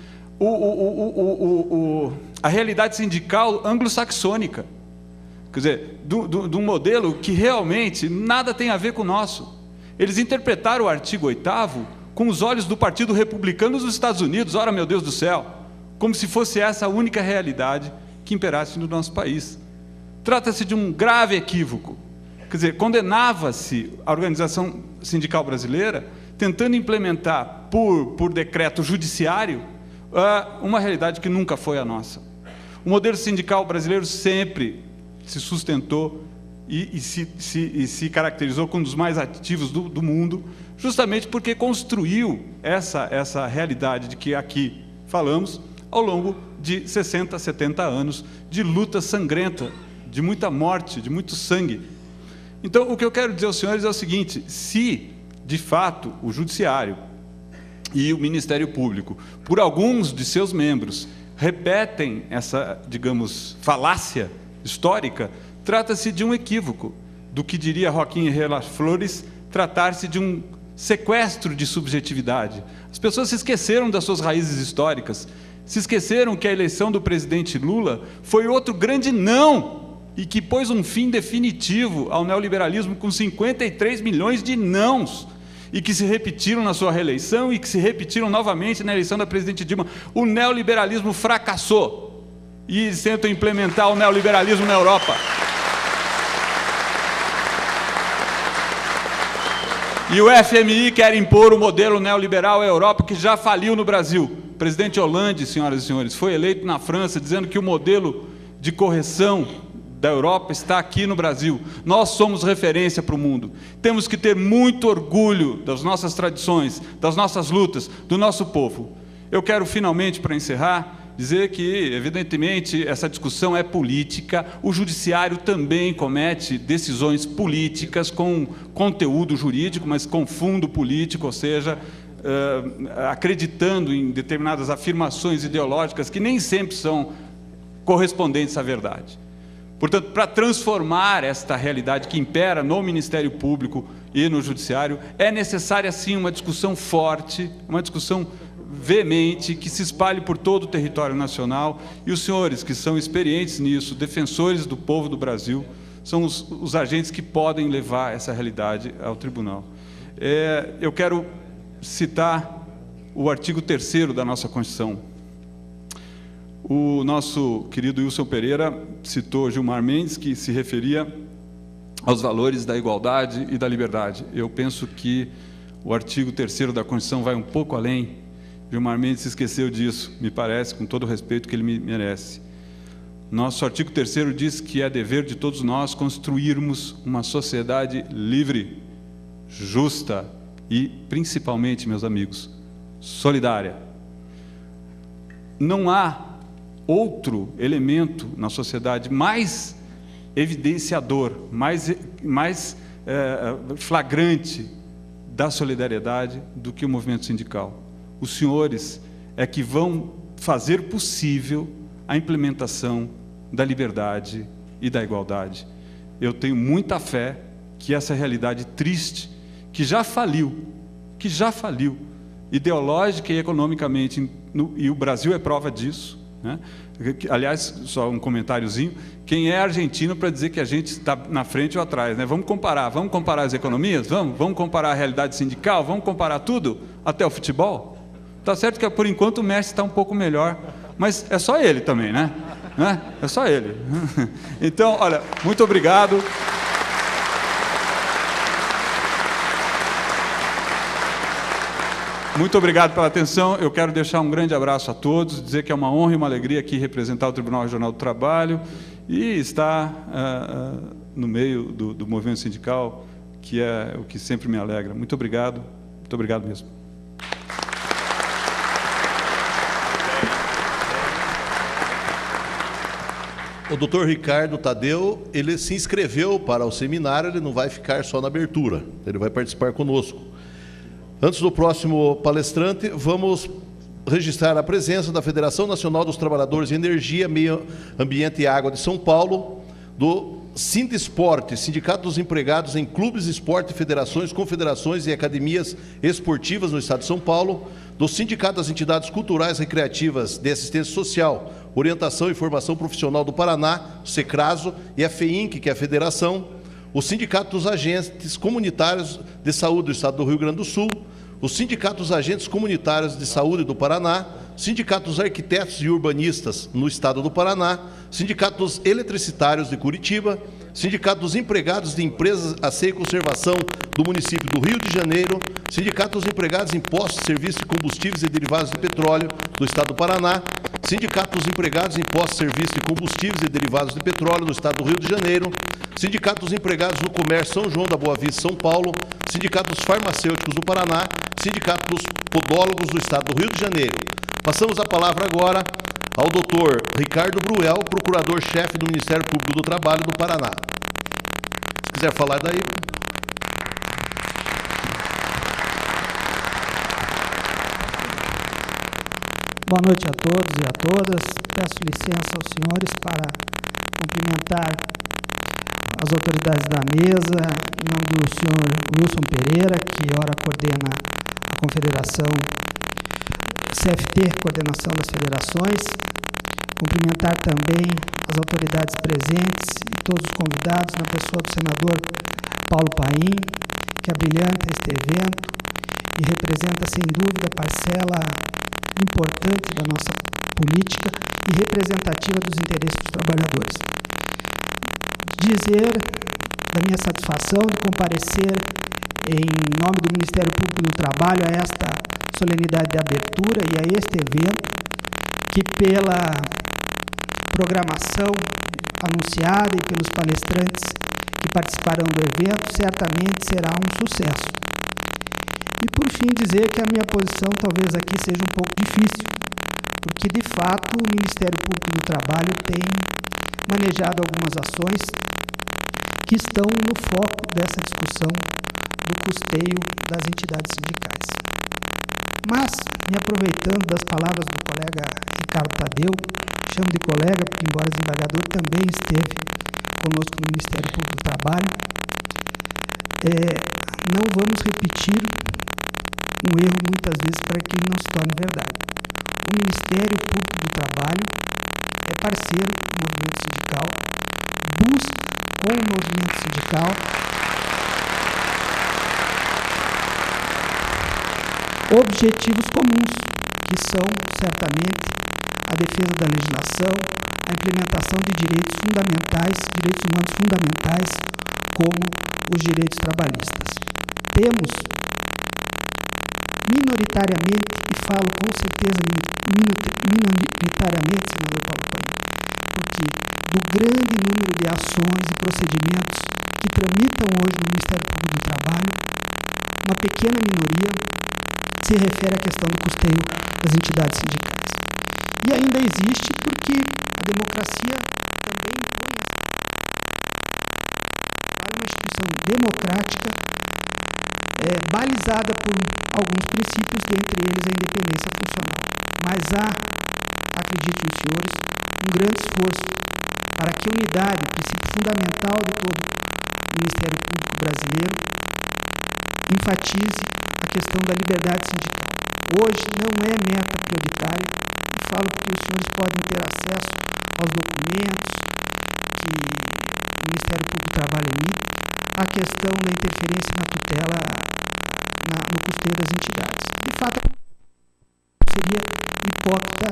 [SPEAKER 13] a realidade sindical anglo-saxônica. Quer dizer, de um modelo que realmente nada tem a ver com o nosso. Eles interpretaram o artigo 8º com os olhos do Partido Republicano dos Estados Unidos, ora, meu Deus do céu, como se fosse essa a única realidade que imperasse no nosso país. Trata-se de um grave equívoco. Quer dizer, condenava-se a organização sindical brasileira tentando implementar por decreto judiciário uma realidade que nunca foi a nossa. O modelo sindical brasileiro sempre se sustentou e se caracterizou como um dos mais ativos do mundo, justamente porque construiu essa realidade de que aqui falamos ao longo de 60, 70 anos de luta sangrenta, de muita morte, de muito sangue. Então, o que eu quero dizer aos senhores é o seguinte: se, de fato, o Judiciário e o Ministério Público, por alguns de seus membros, repetem essa, digamos, falácia histórica, trata-se de um equívoco, do que diria Joaquim Herrera Flores, tratar-se de um sequestro de subjetividade. As pessoas se esqueceram das suas raízes históricas, se esqueceram que a eleição do presidente Lula foi outro grande não, e que pôs um fim definitivo ao neoliberalismo com 53 milhões de nãos, e que se repetiram na sua reeleição e que se repetiram novamente na eleição da presidente Dilma. O neoliberalismo fracassou e eles tentam implementar o neoliberalismo na Europa. E o FMI quer impor o modelo neoliberal à Europa, que já faliu no Brasil. O presidente Hollande, senhoras e senhores, foi eleito na França dizendo que o modelo de correção da Europa está aqui no Brasil. Nós somos referência para o mundo. Temos que ter muito orgulho das nossas tradições, das nossas lutas, do nosso povo. Eu quero, finalmente, para encerrar, dizer que, evidentemente, essa discussão é política, o judiciário também comete decisões políticas com conteúdo jurídico, mas com fundo político, ou seja, acreditando em determinadas afirmações ideológicas que nem sempre são correspondentes à verdade. Portanto, para transformar esta realidade que impera no Ministério Público e no Judiciário, é necessária, sim, uma discussão forte, uma discussão veemente, que se espalhe por todo o território nacional, e os senhores que são experientes nisso, defensores do povo do Brasil, são os agentes que podem levar essa realidade ao tribunal. Eu quero citar o artigo 3º da nossa Constituição. O nosso querido Wilson Pereira citou Gilmar Mendes, que se referia aos valores da igualdade e da liberdade. Eu penso que o artigo 3º da Constituição vai um pouco além. Gilmar Mendes se esqueceu disso, me parece, com todo o respeito que ele me merece. Nosso artigo 3º diz que é dever de todos nós construirmos uma sociedade livre, justa e, principalmente, meus amigos, solidária. Não há outro elemento na sociedade mais evidenciador, mais flagrante da solidariedade do que o movimento sindical. Os senhores é que vão fazer possível a implementação da liberdade e da igualdade. Eu tenho muita fé que essa realidade triste, que já faliu, ideológica e economicamente, e o Brasil é prova disso, né? Aliás, só um comentáriozinho, quem é argentino para dizer que a gente está na frente ou atrás, né? Vamos comparar as economias? Vamos comparar a realidade sindical? Vamos comparar tudo? Até o futebol? Está certo que, por enquanto, o Messi está um pouco melhor, mas é só ele também, né? É só ele. Então, olha, muito obrigado. Muito obrigado pela atenção. Eu quero deixar um grande abraço a todos, dizer que é uma honra e uma alegria aqui representar o Tribunal Regional do Trabalho e estar no meio do movimento sindical, que é o que sempre me alegra. Muito obrigado mesmo.
[SPEAKER 1] O doutor Ricardo Tadeu, ele se inscreveu para o seminário, ele não vai ficar só na abertura, ele vai participar conosco. Antes do próximo palestrante, vamos registrar a presença da Federação Nacional dos Trabalhadores de Energia, Meio Ambiente e Água de São Paulo, do Sindesporte, Sindicato dos Empregados em Clubes, Esporte, Federações, Confederações e Academias Esportivas no Estado de São Paulo, do Sindicato das Entidades Culturais Recreativas de Assistência Social, Orientação e Formação Profissional do Paraná, SECRASO, e a FEINC, que é a Federação, o Sindicato dos Agentes Comunitários de Saúde do Estado do Rio Grande do Sul, o Sindicato dos Agentes Comunitários de Saúde do Paraná, Sindicato dos Arquitetos e Urbanistas no Estado do Paraná, Sindicato dos Eletricitários de Curitiba, Sindicato dos Empregados de Empresas Aceia e Conservação do município do Rio de Janeiro, Sindicato dos Empregados em Postos, Serviços de Combustíveis e Derivados de Petróleo do Estado do Paraná, Sindicato dos Empregados em Postos, Serviços de Combustíveis e Derivados de Petróleo do Estado do Rio de Janeiro, Sindicato dos Empregados no Comércio São João da Boa Vista, São Paulo, Sindicato dos Farmacêuticos do Paraná, Sindicato dos Podólogos do Estado do Rio de Janeiro. Passamos a palavra agora ao doutor Ricardo Bruel, procurador-chefe do Ministério Público do Trabalho do Paraná. Se quiser falar daí.
[SPEAKER 14] Boa noite a todos e a todas. Peço licença aos senhores para cumprimentar as autoridades da mesa, em nome do senhor Wilson Pereira, que ora coordena a Confederação CFT, Coordenação das Federações. Cumprimentar também as autoridades presentes e todos os convidados, na pessoa do senador Paulo Paim, que abrilhanta este evento, e representa, sem dúvida, parcela importante da nossa política e representativa dos interesses dos trabalhadores. Dizer da minha satisfação de comparecer em nome do Ministério Público do Trabalho a esta solenidade de abertura e a este evento, que pela programação anunciada e pelos palestrantes que participarão do evento, certamente será um sucesso. E, por fim, dizer que a minha posição talvez aqui seja um pouco difícil, porque, de fato, o Ministério Público do Trabalho tem manejado algumas ações que estão no foco dessa discussão do custeio das entidades sindicais. Mas, me aproveitando das palavras do colega Ricardo Tadeu, chamo de colega porque, embora desembargador, também esteve conosco no Ministério Público do Trabalho, não vamos repetir um erro muitas vezes para que ele não se torne verdade. O Ministério Público do Trabalho é parceiro do movimento sindical, busca com o movimento sindical objetivos comuns, que são, certamente, a defesa da legislação, a implementação de direitos fundamentais, direitos humanos fundamentais, como os direitos trabalhistas. Temos, minoritariamente, e falo com certeza minoritariamente, senador Paulo Coelho, porque do grande número de ações e procedimentos que tramitam hoje no Ministério Público do Trabalho, uma pequena minoria se refere à questão do custeio das entidades sindicais. E ainda existe porque a democracia também impõe para uma instituição democrática balizada por alguns princípios, dentre eles a independência funcional. Mas há, acreditem os senhores, um grande esforço para que a unidade, o princípio fundamental de todo o Ministério Público brasileiro, enfatize a questão da liberdade sindical. Hoje não é meta prioritária, e falo porque os senhores podem ter acesso aos documentos que o Ministério Público do Trabalho emite, a questão da interferência na tutela no custeio das entidades. De fato, seria hipócrita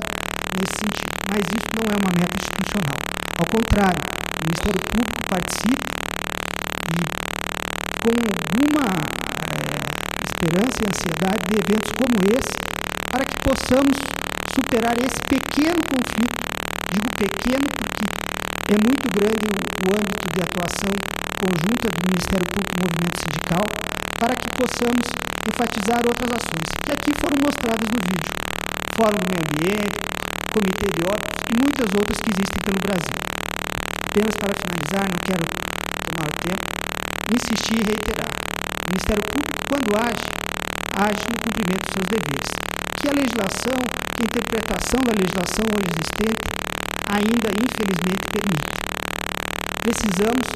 [SPEAKER 14] nesse sentido, mas isso não é uma meta institucional. Ao contrário, o Ministério Público participa e com alguma esperança e ansiedade de eventos como esse, para que possamos superar esse pequeno conflito. Digo pequeno porque é muito grande o âmbito de atuação conjunta do Ministério Público e do movimento sindical, para que possamos enfatizar outras ações, que aqui foram mostradas no vídeo. Fórum do Meio Ambiente, Comitê de Óbitos e muitas outras que existem pelo Brasil. Apenas para finalizar, não quero tomar o tempo, insistir e reiterar. O Ministério Público, quando age no cumprimento dos seus deveres. Que a legislação, que a interpretação da legislação hoje existente ainda, infelizmente, permite. Precisamos,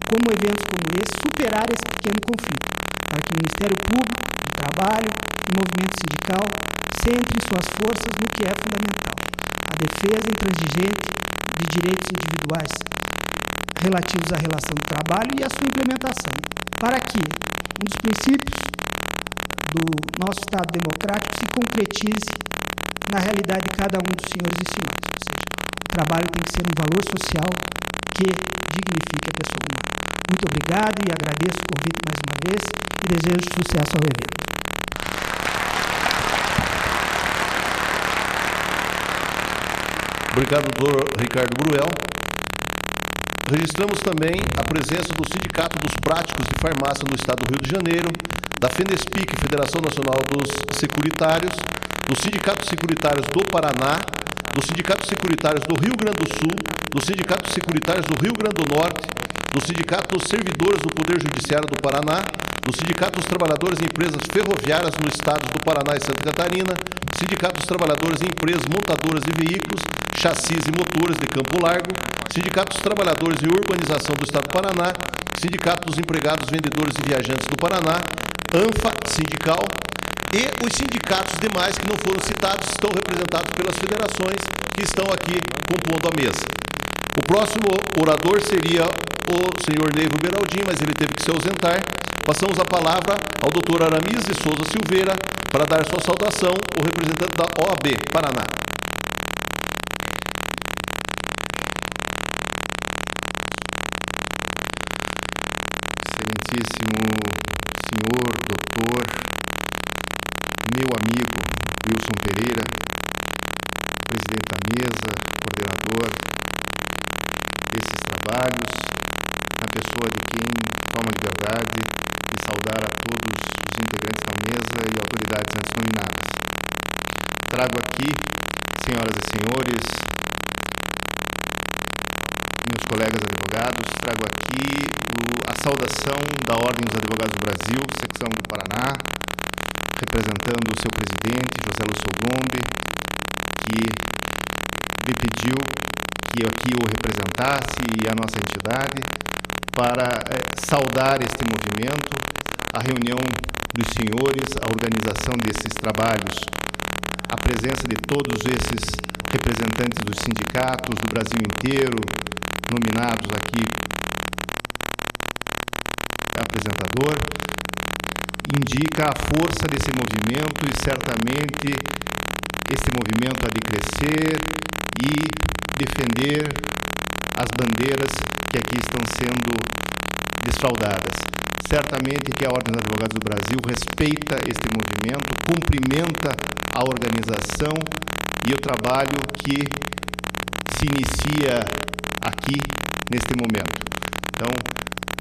[SPEAKER 14] como eventos como esse, superar esse pequeno conflito, para que o Ministério Público, o Trabalho e o movimento sindical centrem suas forças no que é fundamental, a defesa intransigente de direitos individuais relativos à relação do trabalho e a sua implementação, para que um dos princípios do nosso Estado democrático se concretize na realidade de cada um dos senhores e senhoras. Ou seja, o trabalho tem que ser um valor social que dignifique a pessoa humana. Muito obrigado e agradeço o convite mais uma vez e desejo sucesso ao evento.
[SPEAKER 1] Obrigado, doutor Ricardo Bruel. Registramos também a presença do Sindicato dos Práticos de Farmácia no Estado do Rio de Janeiro, da FENESPIC, Federação Nacional dos Securitários, dos Sindicatos Securitários do Paraná, dos Sindicatos Securitários do Rio Grande do Sul, dos Sindicatos Securitários do Rio Grande do Norte, do Sindicato dos Servidores do Poder Judiciário do Paraná, do Sindicato dos Trabalhadores em Empresas Ferroviárias no Estado do Paraná e Santa Catarina, Sindicato dos Trabalhadores em Empresas Montadoras de Veículos, Chassis e Motores de Campo Largo, Sindicato dos Trabalhadores em Urbanização do Estado do Paraná, Sindicato dos Empregados, Vendedores e Viajantes do Paraná, ANFA Sindical, e os sindicatos demais que não foram citados estão representados pelas federações que estão aqui compondo a mesa. O próximo orador seria o senhor Neivo Beraldin, mas ele teve que se ausentar. Passamos a palavra ao doutor Aramis de Souza Silveira para dar sua saudação, o representante da OAB Paraná.
[SPEAKER 15] Excelentíssimo senhor, doutor, meu amigo Wilson Pereira, presidente da mesa, coordenador desses trabalhos, na pessoa de quem toma a liberdade de saudar a todos os integrantes da mesa e autoridades antes nominadas. Trago aqui, senhoras e senhores, meus colegas advogados, trago aqui a saudação da Ordem dos Advogados do Brasil, secção do Paraná, representando o seu presidente, José Lúcio Gombe, que me pediu que eu aqui o representasse e a nossa entidade para saudar este movimento, a reunião dos senhores, a organização desses trabalhos, a presença de todos esses representantes dos sindicatos do Brasil inteiro, nominados aqui apresentador, indica a força desse movimento e certamente esse movimento há de crescer e defender as bandeiras que aqui estão sendo desfraldadas. Certamente que a Ordem dos Advogados do Brasil respeita este movimento, cumprimenta a organização e o trabalho que se inicia aqui neste momento. Então,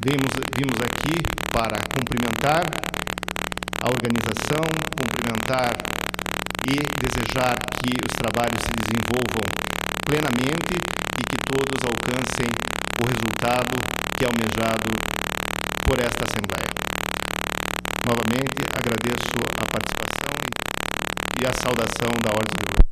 [SPEAKER 15] vimos aqui para cumprimentar a organização, cumprimentar e desejar que os trabalhos se desenvolvam plenamente e que todos alcancem o resultado que é almejado por esta Assembleia. Novamente, agradeço a participação e a saudação da Ordem dos Advogados.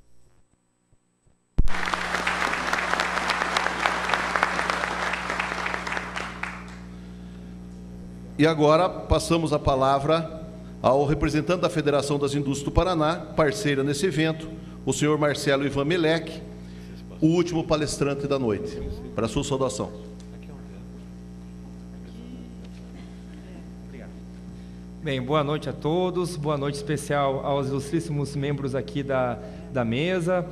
[SPEAKER 1] E agora passamos a palavra ao representante da Federação das Indústrias do Paraná, parceira nesse evento, o senhor Marcelo Ivan Melec, o último palestrante da noite, para a sua saudação.
[SPEAKER 16] Bem, boa noite a todos, boa noite especial aos ilustríssimos membros aqui da mesa,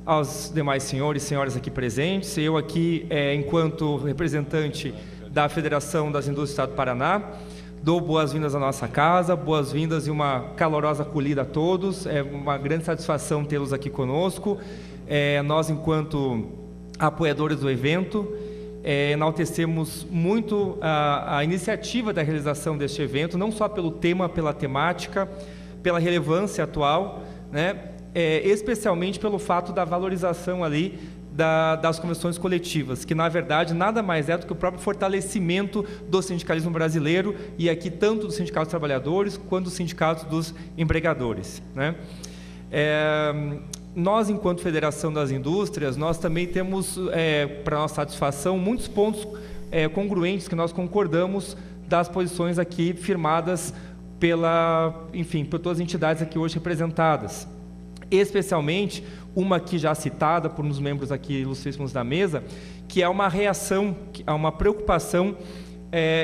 [SPEAKER 16] aos demais senhores e senhoras aqui presentes. Eu aqui, enquanto representante da Federação das Indústrias do Estado do Paraná, dou boas-vindas à nossa casa, boas-vindas e uma calorosa acolhida a todos. É uma grande satisfação tê-los aqui conosco. Nós, enquanto apoiadores do evento, enaltecemos muito a iniciativa da realização deste evento, não só pelo tema, pela temática, pela relevância atual, né? Especialmente pelo fato da valorização ali das convenções coletivas, que na verdade nada mais é do que o próprio fortalecimento do sindicalismo brasileiro, e aqui tanto dos sindicatos dos trabalhadores quanto dos sindicatos dos empregadores, né? Nós, enquanto Federação das Indústrias, nós também temos, para nossa satisfação, muitos pontos congruentes que nós concordamos das posições aqui firmadas por todas as entidades aqui hoje representadas. Especialmente uma aqui já citada por uns membros aqui ilustríssimos da mesa, que é uma reação, uma preocupação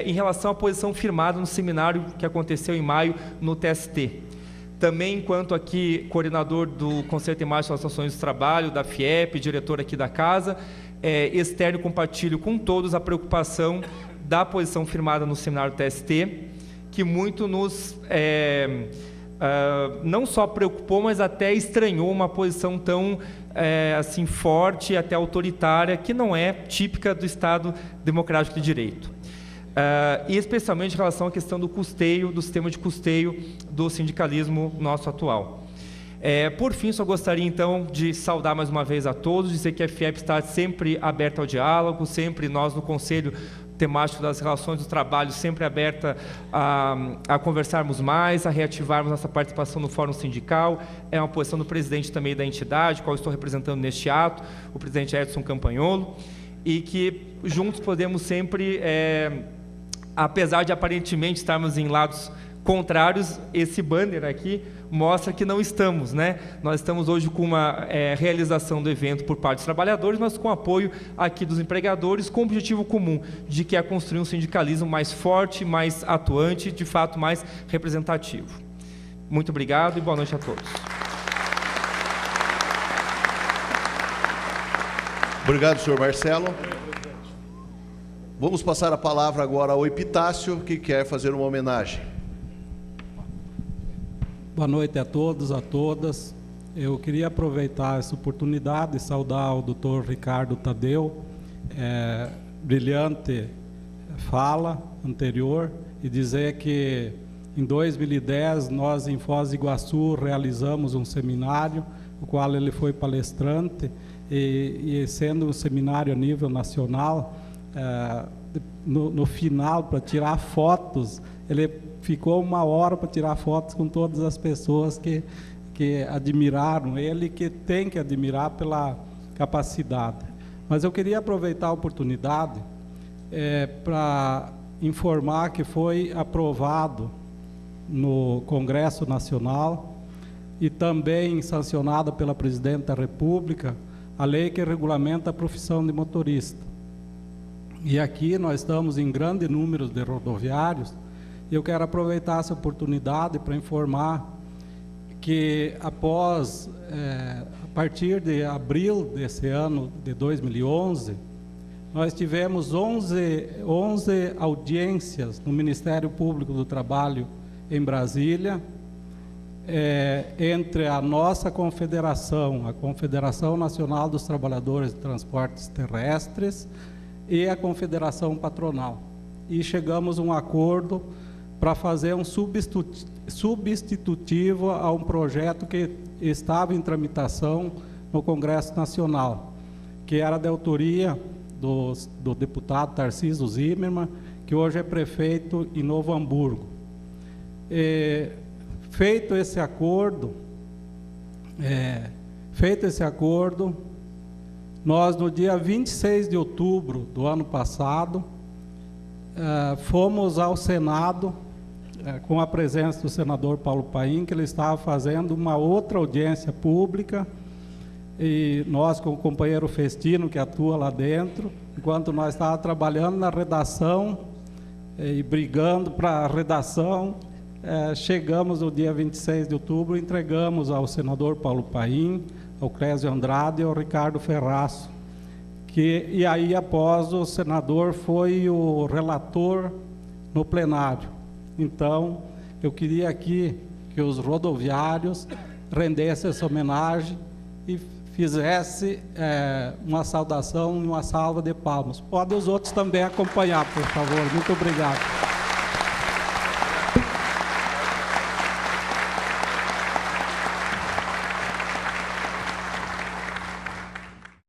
[SPEAKER 16] em relação à posição firmada no seminário que aconteceu em maio no TST. Também, enquanto aqui coordenador do Conselho Temático das Associações do Trabalho, da FIEP, diretor aqui da casa, externo e compartilho com todos a preocupação da posição firmada no seminário TST, que muito nos não só preocupou, mas até estranhou uma posição tão assim forte e até autoritária, que não é típica do Estado Democrático de Direito. E especialmente em relação à questão do custeio, do sistema de custeio do sindicalismo nosso atual. Por fim, só gostaria então de saudar mais uma vez a todos, dizer que a FIEP está sempre aberta ao diálogo, sempre nós no Conselho Temático das Relações do Trabalho, sempre aberta a conversarmos mais, a reativarmos nossa participação no Fórum Sindical. É uma posição do presidente também da entidade, qual estou representando neste ato, o presidente Edson Campanholo, e que juntos podemos sempre, apesar de aparentemente estarmos em lados contrários, esse banner aqui mostra que não estamos, né? Nós estamos hoje com uma realização do evento por parte dos trabalhadores, mas com apoio aqui dos empregadores, com o objetivo comum de que é construir um sindicalismo mais forte, mais atuante, de fato mais representativo. Muito obrigado e boa noite a todos.
[SPEAKER 1] Obrigado, senhor Marcelo. Vamos passar a palavra agora ao Epitácio, que quer fazer uma homenagem.
[SPEAKER 17] Boa noite a todos, a todas. Eu queria aproveitar essa oportunidade e saudar o Dr. Ricardo Tadeu, brilhante fala anterior, e dizer que em 2010 nós em Foz do Iguaçu realizamos um seminário, o qual ele foi palestrante, e sendo um seminário a nível nacional, no final, para tirar fotos, ele ficou 1 hora para tirar fotos com todas as pessoas que admiraram ele, que tem que admirar pela capacidade. Mas eu queria aproveitar a oportunidade para informar que foi aprovado no Congresso Nacional e também sancionada pela Presidenta da República a lei que regulamenta a profissão de motorista. E aqui nós estamos em grande número de rodoviários. Eu quero aproveitar essa oportunidade para informar que a partir de abril desse ano de 2011, nós tivemos 11 audiências no Ministério Público do Trabalho em Brasília, entre a nossa confederação, a Confederação Nacional dos Trabalhadores de Transportes Terrestres, e a Confederação Patronal. E chegamos a um acordo para fazer um substitutivo a um projeto que estava em tramitação no Congresso Nacional, que era da autoria do deputado Tarcísio Zimmermann, que hoje é prefeito em Novo Hamburgo. Feito esse acordo, nós, no dia 26 de outubro do ano passado, fomos ao Senado, com a presença do senador Paulo Paim, que ele estava fazendo uma outra audiência pública, e nós, com o companheiro Festino, que atua lá dentro, enquanto nós estávamos trabalhando na redação e brigando para a redação, chegamos no dia 26 de outubro, entregamos ao senador Paulo Paim, ao Clésio Andrade e ao Ricardo Ferraço, e aí após o senador foi o relator no plenário. Então, eu queria aqui que os rodoviários rendessem essa homenagem e fizesse uma saudação e uma salva de palmas. Pode os outros também acompanhar, por favor. Muito obrigado.